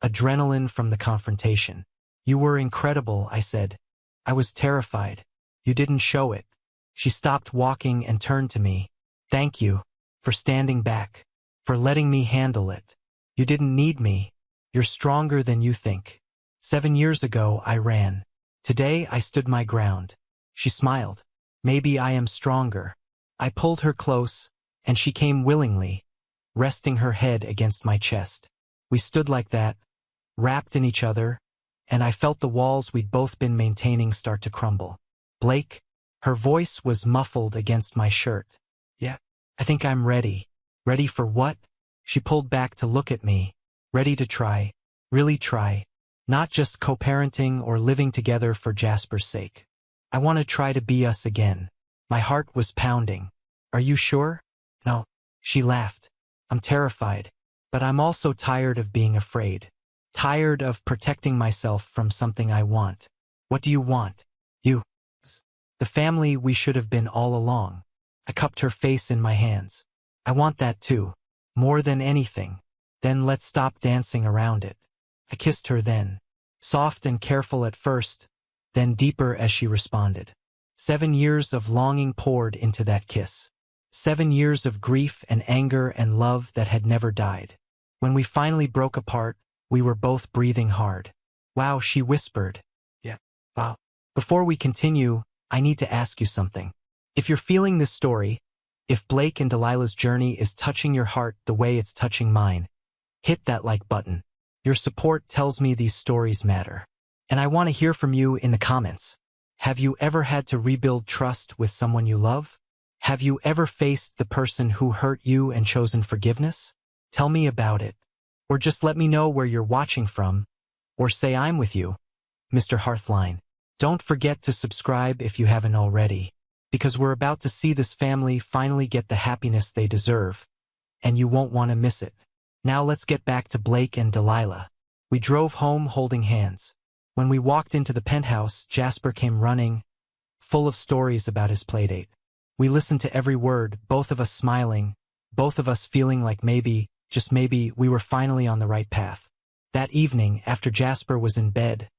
S1: adrenaline from the confrontation. You were incredible, I said. I was terrified. You didn't show it. She stopped walking and turned to me. Thank you for standing back, for letting me handle it. You didn't need me. You're stronger than you think. 7 years ago, I ran. Today, I stood my ground. She smiled. Maybe I am stronger. I pulled her close, and she came willingly, resting her head against my chest. We stood like that, wrapped in each other, and I felt the walls we'd both been maintaining start to crumble. Blake, her voice was muffled against my shirt. Yeah, I think I'm ready. Ready for what? She pulled back to look at me. Ready to try. Really try. Not just co-parenting or living together for Jasper's sake. I want to try to be us again. My heart was pounding. Are you sure? No. She laughed. I'm terrified. But I'm also tired of being afraid. Tired of protecting myself from something I want. What do you want? You. The family we should have been all along. I cupped her face in my hands. I want that too. More than anything. Then let's stop dancing around it. I kissed her then. Soft and careful at first, then deeper as she responded. 7 years of longing poured into that kiss. 7 years of grief and anger and love that had never died. When we finally broke apart, we were both breathing hard. Wow, she whispered. Yeah. Wow. Before we continue, I need to ask you something. If you're feeling this story, if Blake and Delilah's journey is touching your heart the way it's touching mine, hit that like button. Your support tells me these stories matter. And I want to hear from you in the comments. Have you ever had to rebuild trust with someone you love? Have you ever faced the person who hurt you and chosen forgiveness? Tell me about it. Or just let me know where you're watching from. Or say I'm with you. Mr. Hearthline. Don't forget to subscribe if you haven't already. Because we're about to see this family finally get the happiness they deserve. And you won't want to miss it. Now let's get back to Blake and Delilah. We drove home holding hands. When we walked into the penthouse, Jasper came running, full of stories about his playdate. We listened to every word, both of us smiling, both of us feeling like maybe, just maybe, we were finally on the right path. That evening, after Jasper was in bed,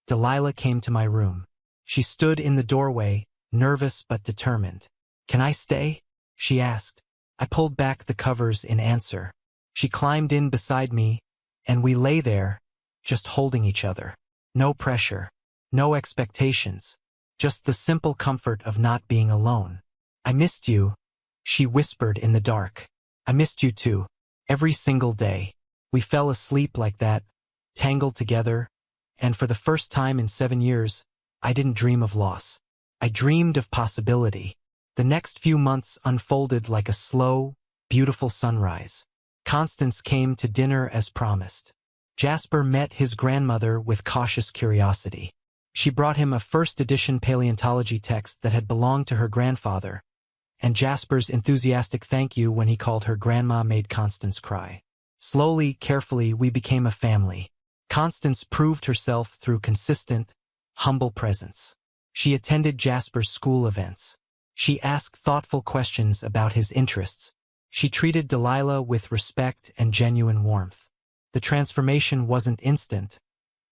S1: Delilah came to my room. She stood in the doorway, nervous but determined. Can I stay? She asked. I pulled back the covers in answer. She climbed in beside me, and we lay there, just holding each other. No pressure, no expectations, just the simple comfort of not being alone. I missed you, she whispered in the dark. I missed you too, every single day. We fell asleep like that, tangled together, and for the first time in 7 years, I didn't dream of loss. I dreamed of possibility. The next few months unfolded like a slow, beautiful sunrise. Constance came to dinner as promised. Jasper met his grandmother with cautious curiosity. She brought him a first-edition paleontology text that had belonged to her grandfather, and Jasper's enthusiastic thank you when he called her grandma made Constance cry. Slowly, carefully, we became a family. Constance proved herself through consistent, humble presence. She attended Jasper's school events. She asked thoughtful questions about his interests. She treated Delilah with respect and genuine warmth. The transformation wasn't instant,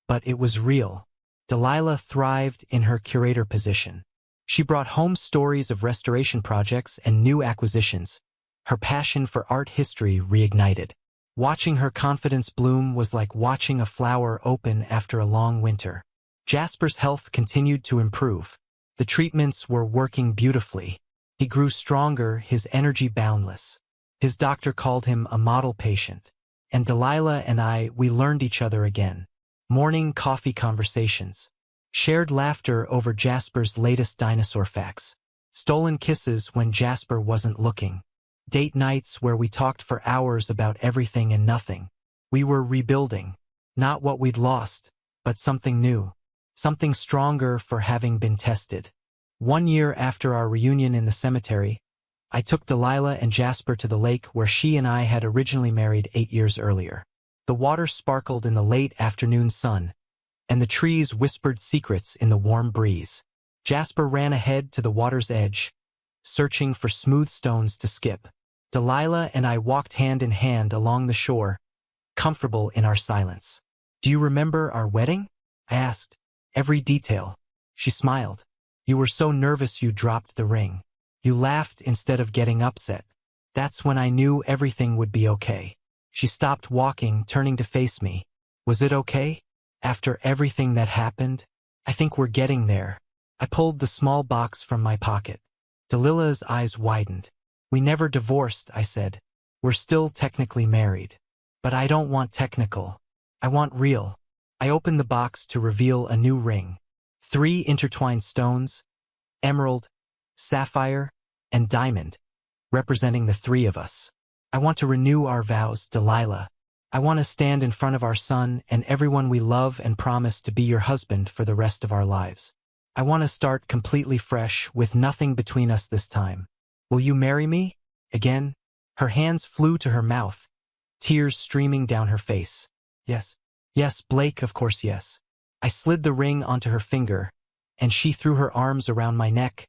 S1: but it was real. Delilah thrived in her curator position. She brought home stories of restoration projects and new acquisitions. Her passion for art history reignited. Watching her confidence bloom was like watching a flower open after a long winter. Jasper's health continued to improve. The treatments were working beautifully. He grew stronger, his energy boundless. His doctor called him a model patient. And Delilah and we learned each other again. Morning coffee conversations. Shared laughter over Jasper's latest dinosaur facts. Stolen kisses when Jasper wasn't looking. Date nights where we talked for hours about everything and nothing. We were rebuilding. Not what we'd lost, but something new. Something stronger for having been tested. 1 year after our reunion in the cemetery, I took Delilah and Jasper to the lake where she and I had originally married 8 years earlier. The water sparkled in the late afternoon sun, and the trees whispered secrets in the warm breeze. Jasper ran ahead to the water's edge, searching for smooth stones to skip. Delilah and I walked hand in hand along the shore, comfortable in our silence. Do you remember our wedding? I asked. Every detail. She smiled. You were so nervous you dropped the ring. You laughed instead of getting upset. That's when I knew everything would be okay. She stopped walking, turning to face me. Was it okay? After everything that happened? I think we're getting there. I pulled the small box from my pocket. Delilah's eyes widened. We never divorced, I said. We're still technically married. But I don't want technical. I want real. I opened the box to reveal a new ring. 3 intertwined stones, emerald, sapphire, and diamond, representing the 3 of us. I want to renew our vows, Delilah. I want to stand in front of our son and everyone we love and promise to be your husband for the rest of our lives. I want to start completely fresh with nothing between us this time. Will you marry me? Again? Her hands flew to her mouth, tears streaming down her face. Yes. Yes, Blake, of course yes. I slid the ring onto her finger, and she threw her arms around my neck,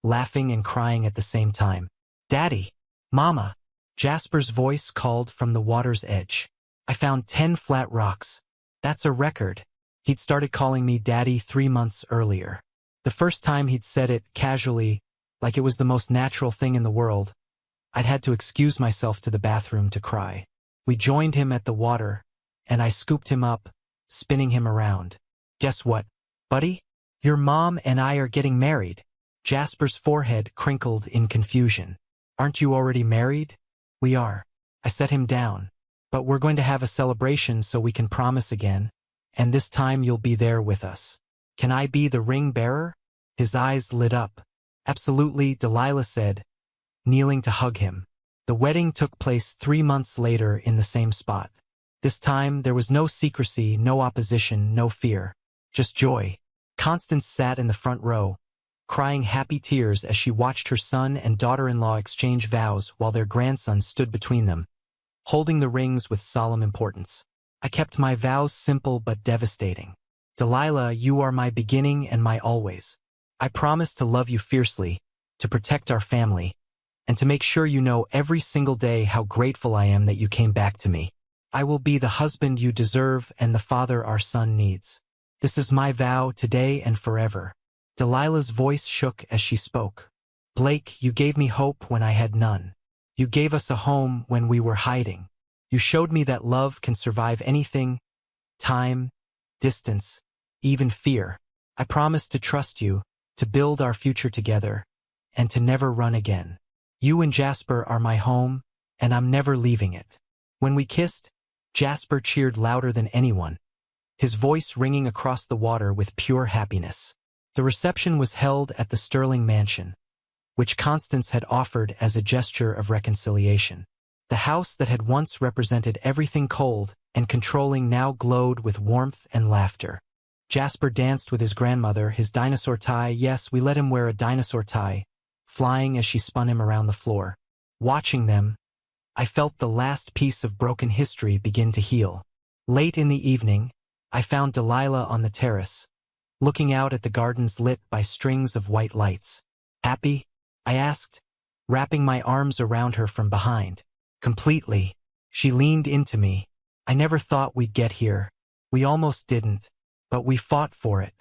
S1: laughing and crying at the same time. Daddy! Mama! Jasper's voice called from the water's edge. I found 10 flat rocks. That's a record. He'd started calling me Daddy 3 months earlier. The first time he'd said it casually, like it was the most natural thing in the world, I'd had to excuse myself to the bathroom to cry. We joined him at the water, and I scooped him up, spinning him around. Guess what, buddy? Your mom and I are getting married. Jasper's forehead crinkled in confusion. Aren't you already married? We are. I set him down. But we're going to have a celebration so we can promise again, and this time you'll be there with us. Can I be the ring bearer? His eyes lit up. Absolutely, Delilah said, kneeling to hug him. The wedding took place 3 months later in the same spot. This time there was no secrecy, no opposition, no fear. Just joy. Constance sat in the front row, crying happy tears as she watched her son and daughter-in-law exchange vows while their grandson stood between them, holding the rings with solemn importance. I kept my vows simple but devastating. Delilah, you are my beginning and my always. I promise to love you fiercely, to protect our family, and to make sure you know every single day how grateful I am that you came back to me. I will be the husband you deserve and the father our son needs. This is my vow today and forever. Delilah's voice shook as she spoke. Blake, you gave me hope when I had none. You gave us a home when we were hiding. You showed me that love can survive anything, time, distance, even fear. I promise to trust you, to build our future together, and to never run again. You and Jasper are my home, and I'm never leaving it. When we kissed, Jasper cheered louder than anyone, his voice ringing across the water with pure happiness. The reception was held at the Sterling Mansion, which Constance had offered as a gesture of reconciliation. The house that had once represented everything cold and controlling now glowed with warmth and laughter. Jasper danced with his grandmother, his dinosaur tie. Yes, we let him wear a dinosaur tie, flying as she spun him around the floor. Watching them, I felt the last piece of broken history begin to heal. Late in the evening, I found Delilah on the terrace, looking out at the gardens lit by strings of white lights. Happy? I asked, wrapping my arms around her from behind. Completely. She leaned into me. I never thought we'd get here. We almost didn't, but we fought for it,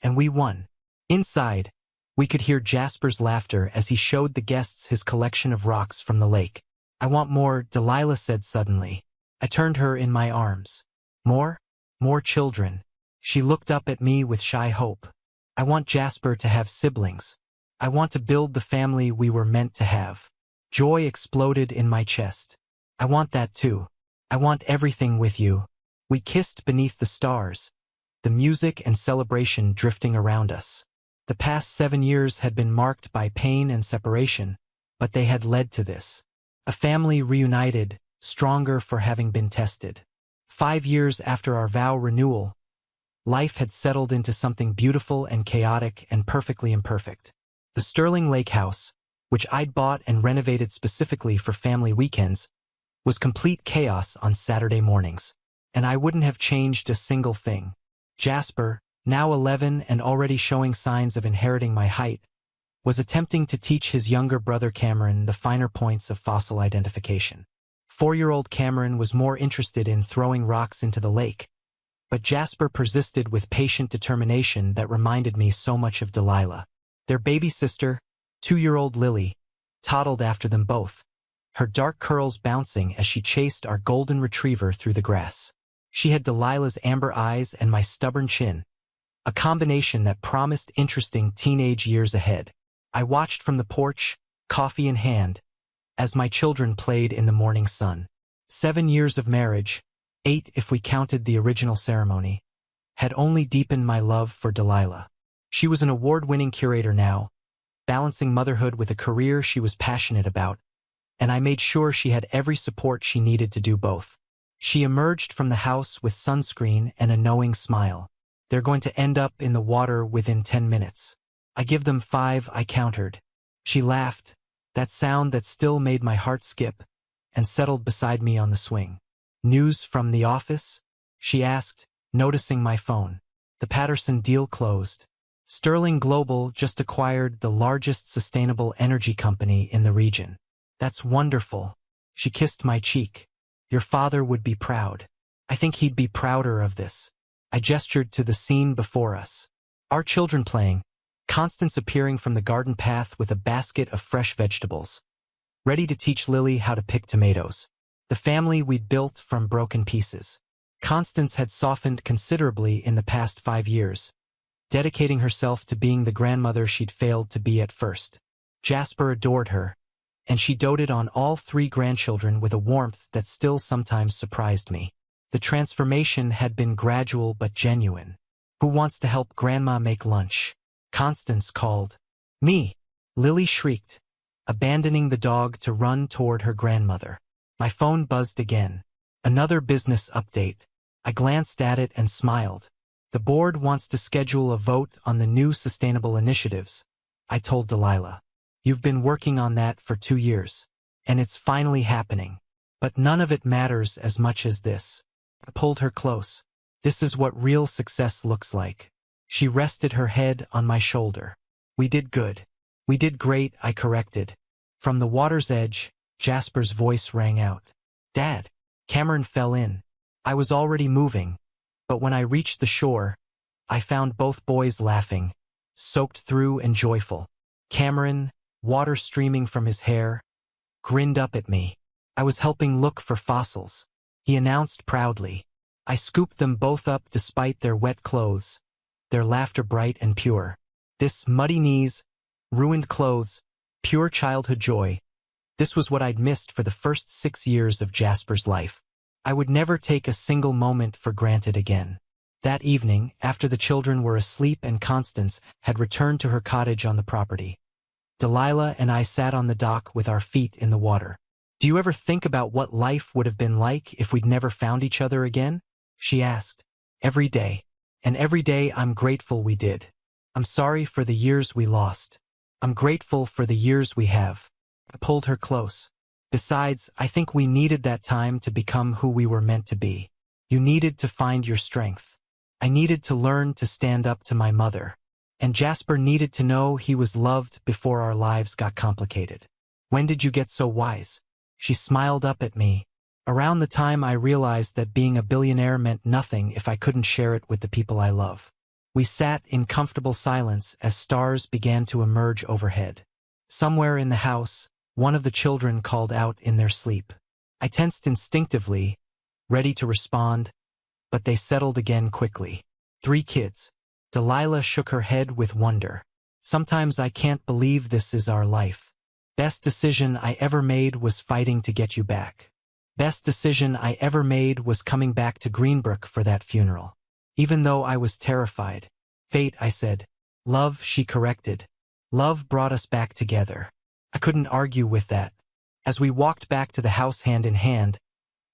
S1: and we won. Inside, we could hear Jasper's laughter as he showed the guests his collection of rocks from the lake. I want more, Delilah said suddenly. I turned her in my arms. More? More children. She looked up at me with shy hope. I want Jasper to have siblings. I want to build the family we were meant to have. Joy exploded in my chest. I want that too. I want everything with you. We kissed beneath the stars, the music and celebration drifting around us. The past 7 years had been marked by pain and separation, but they had led to this. A family reunited, stronger for having been tested. 5 years after our vow renewal, life had settled into something beautiful and chaotic and perfectly imperfect. The Sterling Lake house, which I'd bought and renovated specifically for family weekends, was complete chaos on Saturday mornings. And I wouldn't have changed a single thing. Jasper, now 11 and already showing signs of inheriting my height, was attempting to teach his younger brother Cameron the finer points of fossil identification. 4-year-old Cameron was more interested in throwing rocks into the lake, but Jasper persisted with patient determination that reminded me so much of Delilah. Their baby sister, 2-year-old Lily, toddled after them both, her dark curls bouncing as she chased our golden retriever through the grass. She had Delilah's amber eyes and my stubborn chin, a combination that promised interesting teenage years ahead. I watched from the porch, coffee in hand, as my children played in the morning sun. 7 years of marriage, 8 if we counted the original ceremony, had only deepened my love for Delilah. She was an award-winning curator now, balancing motherhood with a career she was passionate about, and I made sure she had every support she needed to do both. She emerged from the house with sunscreen and a knowing smile. They're going to end up in the water within 10 minutes. I give them 5, I countered. She laughed, that sound that still made my heart skip, and settled beside me on the swing. News from the office? She asked, noticing my phone. The Patterson deal closed. Sterling Global just acquired the largest sustainable energy company in the region. That's wonderful. She kissed my cheek. Your father would be proud. I think he'd be prouder of this. I gestured to the scene before us. Our children playing, Constance appearing from the garden path with a basket of fresh vegetables, ready to teach Lily how to pick tomatoes. The family we'd built from broken pieces. Constance had softened considerably in the past 5 years, dedicating herself to being the grandmother she'd failed to be at first. Jasper adored her, and she doted on all 3 grandchildren with a warmth that still sometimes surprised me. The transformation had been gradual but genuine. Who wants to help Grandma make lunch? Constance called. Me! Lily shrieked, abandoning the dog to run toward her grandmother. My phone buzzed again. Another business update. I glanced at it and smiled. The board wants to schedule a vote on the new sustainable initiatives, I told Delilah. You've been working on that for 2 years, and it's finally happening. But none of it matters as much as this. I pulled her close. This is what real success looks like. She rested her head on my shoulder. We did good. We did great, I corrected. From the water's edge, Jasper's voice rang out. Dad! Cameron fell in. I was already moving, but when I reached the shore, I found both boys laughing, soaked through and joyful. Cameron, water streaming from his hair, grinned up at me. I was helping look for fossils, he announced proudly. I scooped them both up despite their wet clothes, their laughter bright and pure. This muddy knees, ruined clothes, pure childhood joy. This was what I'd missed for the first 6 years of Jasper's life. I would never take a single moment for granted again. That evening, after the children were asleep and Constance had returned to her cottage on the property, Delilah and I sat on the dock with our feet in the water. Do you ever think about what life would have been like if we'd never found each other again? She asked. Every day. And every day I'm grateful we did. I'm sorry for the years we lost. I'm grateful for the years we have. I pulled her close. Besides, I think we needed that time to become who we were meant to be. You needed to find your strength. I needed to learn to stand up to my mother. And Jasper needed to know he was loved before our lives got complicated. When did you get so wise? She smiled up at me. Around the time I realized that being a billionaire meant nothing if I couldn't share it with the people I love. We sat in comfortable silence as stars began to emerge overhead. Somewhere in the house, one of the children called out in their sleep. I tensed instinctively, ready to respond, but they settled again quickly. 3 kids. Delilah shook her head with wonder. Sometimes I can't believe this is our life. Best decision I ever made was fighting to get you back. Best decision I ever made was coming back to Greenbrook for that funeral. Even though I was terrified. Fate, I said. Love, she corrected. Love brought us back together. I couldn't argue with that. As we walked back to the house hand in hand,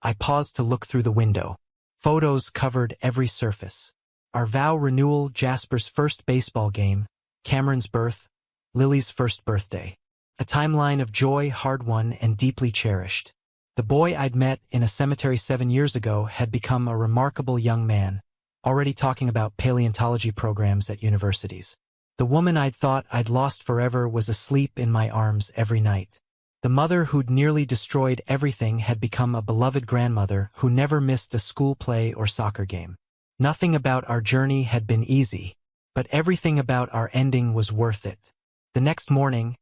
S1: I paused to look through the window. Photos covered every surface. Our vow renewal, Jasper's first baseball game, Cameron's birth, Lily's first birthday. A timeline of joy, hard-won and deeply cherished. The boy I'd met in a cemetery 7 years ago had become a remarkable young man, already talking about paleontology programs at universities. The woman I'd thought I'd lost forever was asleep in my arms every night. The mother who'd nearly destroyed everything had become a beloved grandmother who never missed a school play or soccer game. Nothing about our journey had been easy, but everything about our ending was worth it. The next morning,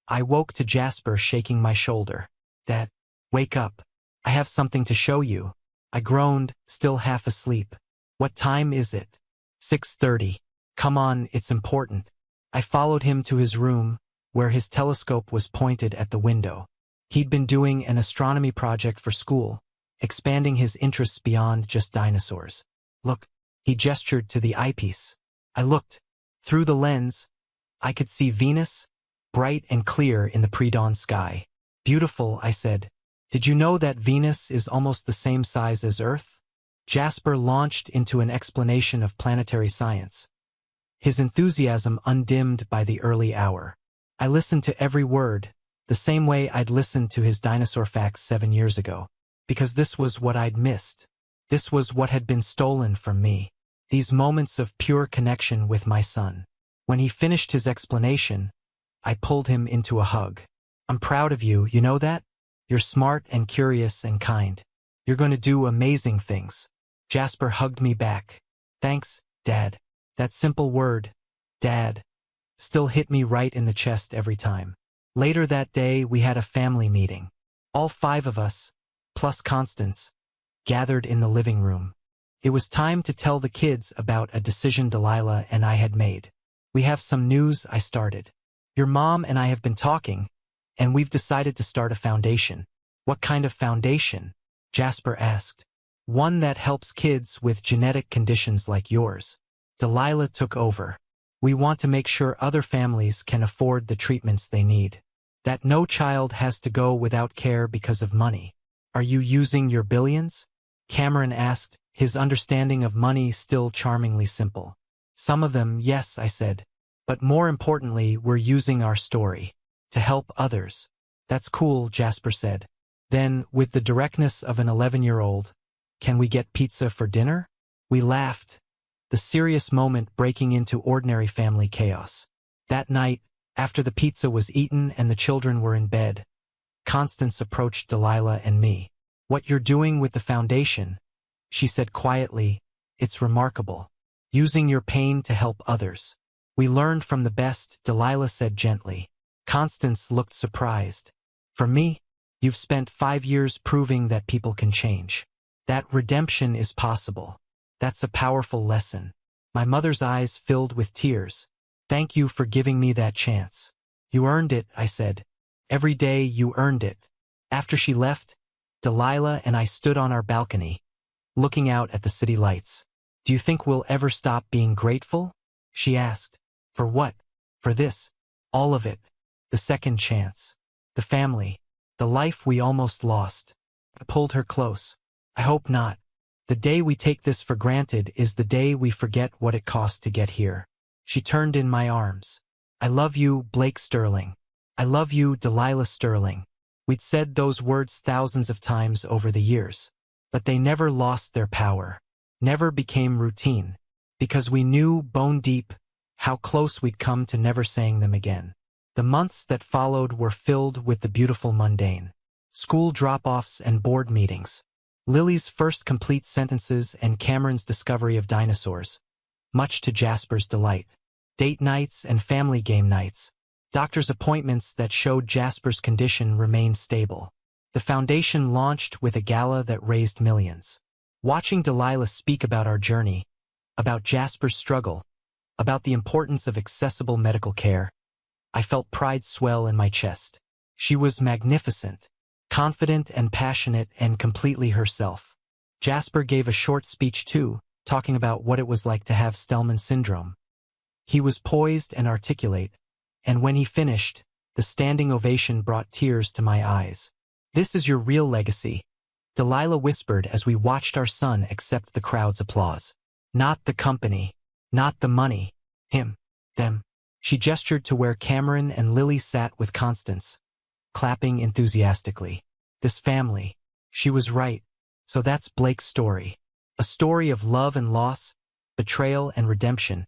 S1: I woke to Jasper shaking my shoulder. Dad, wake up. I have something to show you. I groaned, still half asleep. What time is it? 6:30. Come on, it's important. I followed him to his room, where his telescope was pointed at the window. He'd been doing an astronomy project for school, expanding his interests beyond just dinosaurs. Look, he gestured to the eyepiece. I looked. Through the lens, I could see Venus, bright and clear in the pre-dawn sky. Beautiful, I said. Did you know that Venus is almost the same size as Earth? Jasper launched into an explanation of planetary science, his enthusiasm undimmed by the early hour. I listened to every word, the same way I'd listened to his dinosaur facts 7 years ago, because this was what I'd missed. This was what had been stolen from me. These moments of pure connection with my son. When he finished his explanation, I pulled him into a hug. I'm proud of you, you know that? You're smart and curious and kind. You're going to do amazing things. Jasper hugged me back. Thanks, Dad. That simple word, Dad, still hit me right in the chest every time. Later that day, we had a family meeting. All 5 of us, plus Constance, gathered in the living room. It was time to tell the kids about a decision Delilah and I had made. We have some news, I started. Your mom and I have been talking, and we've decided to start a foundation. What kind of foundation? Jasper asked. One that helps kids with genetic conditions like yours. Delilah took over. We want to make sure other families can afford the treatments they need. That no child has to go without care because of money. Are you using your billions? Cameron asked, his understanding of money still charmingly simple. Some of them, yes, I said. But more importantly, we're using our story to help others. That's cool, Jasper said. Then, with the directness of an 11-year-old, can we get pizza for dinner? We laughed, the serious moment breaking into ordinary family chaos. That night, after the pizza was eaten and the children were in bed, Constance approached Delilah and me. What you're doing with the foundation, she said quietly, it's remarkable. Using your pain to help others. We learned from the best, Delilah said gently. Constance looked surprised. For me, you've spent 5 years proving that people can change. That redemption is possible. That's a powerful lesson. My mother's eyes filled with tears. Thank you for giving me that chance. You earned it, I said. Every day you earned it. After she left, Delilah and I stood on our balcony, looking out at the city lights. Do you think we'll ever stop being grateful? She asked. For what? For this. All of it. The second chance. The family. The life we almost lost. I pulled her close. I hope not. The day we take this for granted is the day we forget what it cost to get here. She turned in my arms. I love you, Blake Sterling. I love you, Delilah Sterling. We'd said those words thousands of times over the years, but they never lost their power, never became routine, because we knew bone deep how close we'd come to never saying them again. The months that followed were filled with the beautiful mundane. School drop-offs and board meetings. Lily's first complete sentences and Cameron's discovery of dinosaurs, much to Jasper's delight. Date nights and family game nights. Doctor's appointments that showed Jasper's condition remained stable. The foundation launched with a gala that raised millions. Watching Delilah speak about our journey, about Jasper's struggle, about the importance of accessible medical care, I felt pride swell in my chest. She was magnificent, confident and passionate and completely herself. Jasper gave a short speech too, talking about what it was like to have Stellman syndrome. He was poised and articulate, and when he finished, the standing ovation brought tears to my eyes. This is your real legacy, Delilah whispered as we watched our son accept the crowd's applause. Not the company, not the money, him, them. She gestured to where Cameron and Lily sat with Constance, clapping enthusiastically. This family. She was right. So that's Blake's story. A story of love and loss, betrayal and redemption,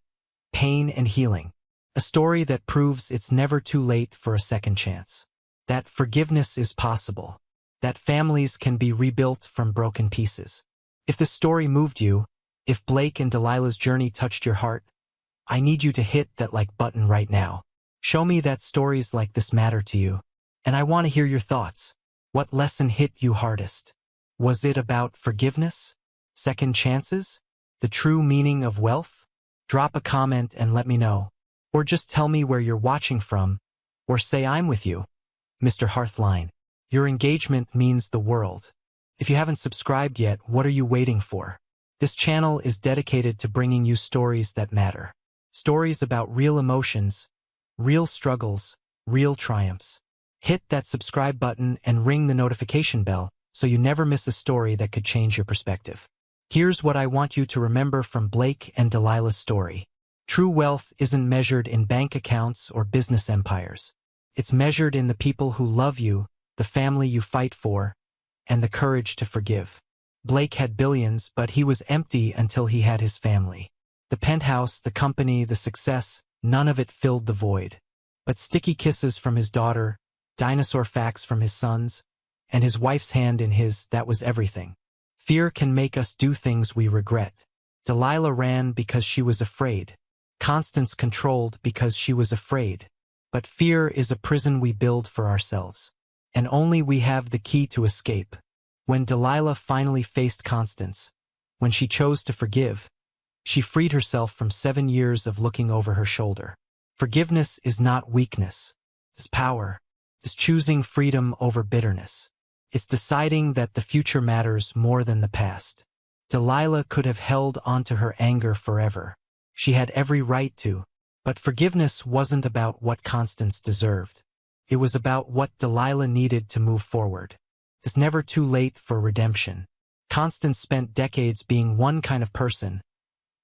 S1: pain and healing. A story that proves it's never too late for a second chance. That forgiveness is possible. That families can be rebuilt from broken pieces. If this story moved you, if Blake and Delilah's journey touched your heart, I need you to hit that like button right now. Show me that stories like this matter to you. And I want to hear your thoughts. What lesson hit you hardest? Was it about forgiveness? Second chances? The true meaning of wealth? Drop a comment and let me know. Or just tell me where you're watching from, or say I'm with you. Mr. Hearthline, your engagement means the world. If you haven't subscribed yet, what are you waiting for? This channel is dedicated to bringing you stories that matter. Stories about real emotions, real struggles, real triumphs. Hit that subscribe button and ring the notification bell so you never miss a story that could change your perspective. Here's what I want you to remember from Blake and Delilah's story. True wealth isn't measured in bank accounts or business empires. It's measured in the people who love you, the family you fight for, and the courage to forgive. Blake had billions, but he was empty until he had his family. The penthouse, the company, the success, none of it filled the void. But sticky kisses from his daughter, dinosaur facts from his sons, and his wife's hand in his, that was everything. Fear can make us do things we regret. Delilah ran because she was afraid. Constance controlled because she was afraid. But fear is a prison we build for ourselves. And only we have the key to escape. When Delilah finally faced Constance, when she chose to forgive, she freed herself from 7 years of looking over her shoulder. Forgiveness is not weakness. It's power. It's choosing freedom over bitterness. It's deciding that the future matters more than the past. Delilah could have held onto her anger forever. She had every right to. But forgiveness wasn't about what Constance deserved. It was about what Delilah needed to move forward. It's never too late for redemption. Constance spent decades being one kind of person,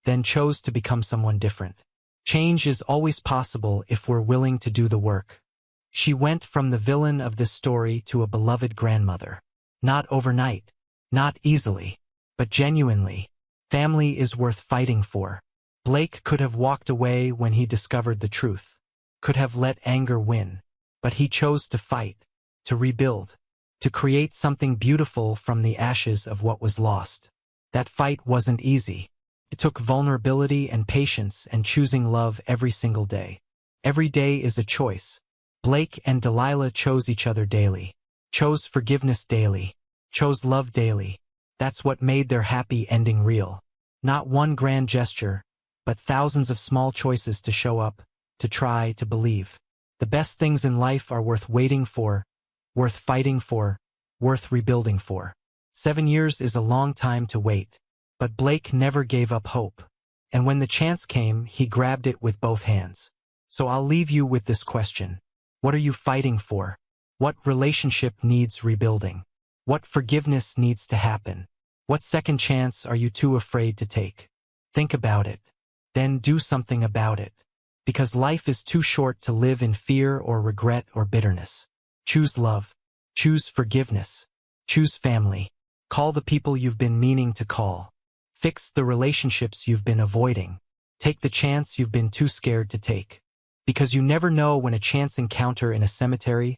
S1: then chose to become someone different. Change is always possible if we're willing to do the work. She went from the villain of this story to a beloved grandmother. Not overnight, not easily, but genuinely. Family is worth fighting for. Blake could have walked away when he discovered the truth, could have let anger win, but he chose to fight, to rebuild, to create something beautiful from the ashes of what was lost. That fight wasn't easy. It took vulnerability and patience and choosing love every single day. Every day is a choice. Blake and Delilah chose each other daily, chose forgiveness daily, chose love daily. That's what made their happy ending real. Not one grand gesture, but thousands of small choices to show up, to try, to believe. The best things in life are worth waiting for, worth fighting for, worth rebuilding for. 7 years is a long time to wait, but Blake never gave up hope. And when the chance came, he grabbed it with both hands. So I'll leave you with this question. What are you fighting for? What relationship needs rebuilding? What forgiveness needs to happen? What second chance are you too afraid to take? Think about it. Then do something about it. Because life is too short to live in fear or regret or bitterness. Choose love. Choose forgiveness. Choose family. Call the people you've been meaning to call. Fix the relationships you've been avoiding. Take the chance you've been too scared to take. Because you never know when a chance encounter in a cemetery,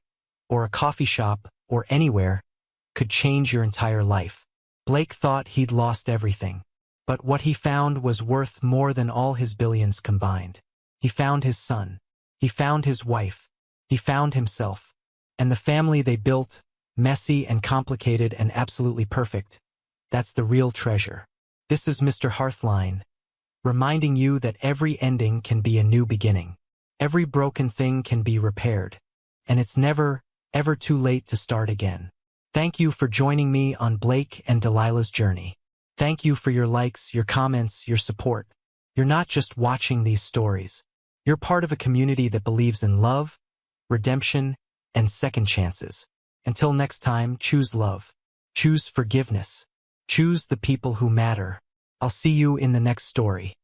S1: or a coffee shop, or anywhere, could change your entire life. Blake thought he'd lost everything. But what he found was worth more than all his billions combined. He found his son. He found his wife. He found himself. And the family they built, messy and complicated and absolutely perfect, that's the real treasure. This is Mr. Hearthline, reminding you that every ending can be a new beginning. Every broken thing can be repaired. And it's never, ever too late to start again. Thank you for joining me on Blake and Delilah's journey. Thank you for your likes, your comments, your support. You're not just watching these stories. You're part of a community that believes in love, redemption, and second chances. Until next time, choose love. Choose forgiveness. Choose the people who matter. I'll see you in the next story.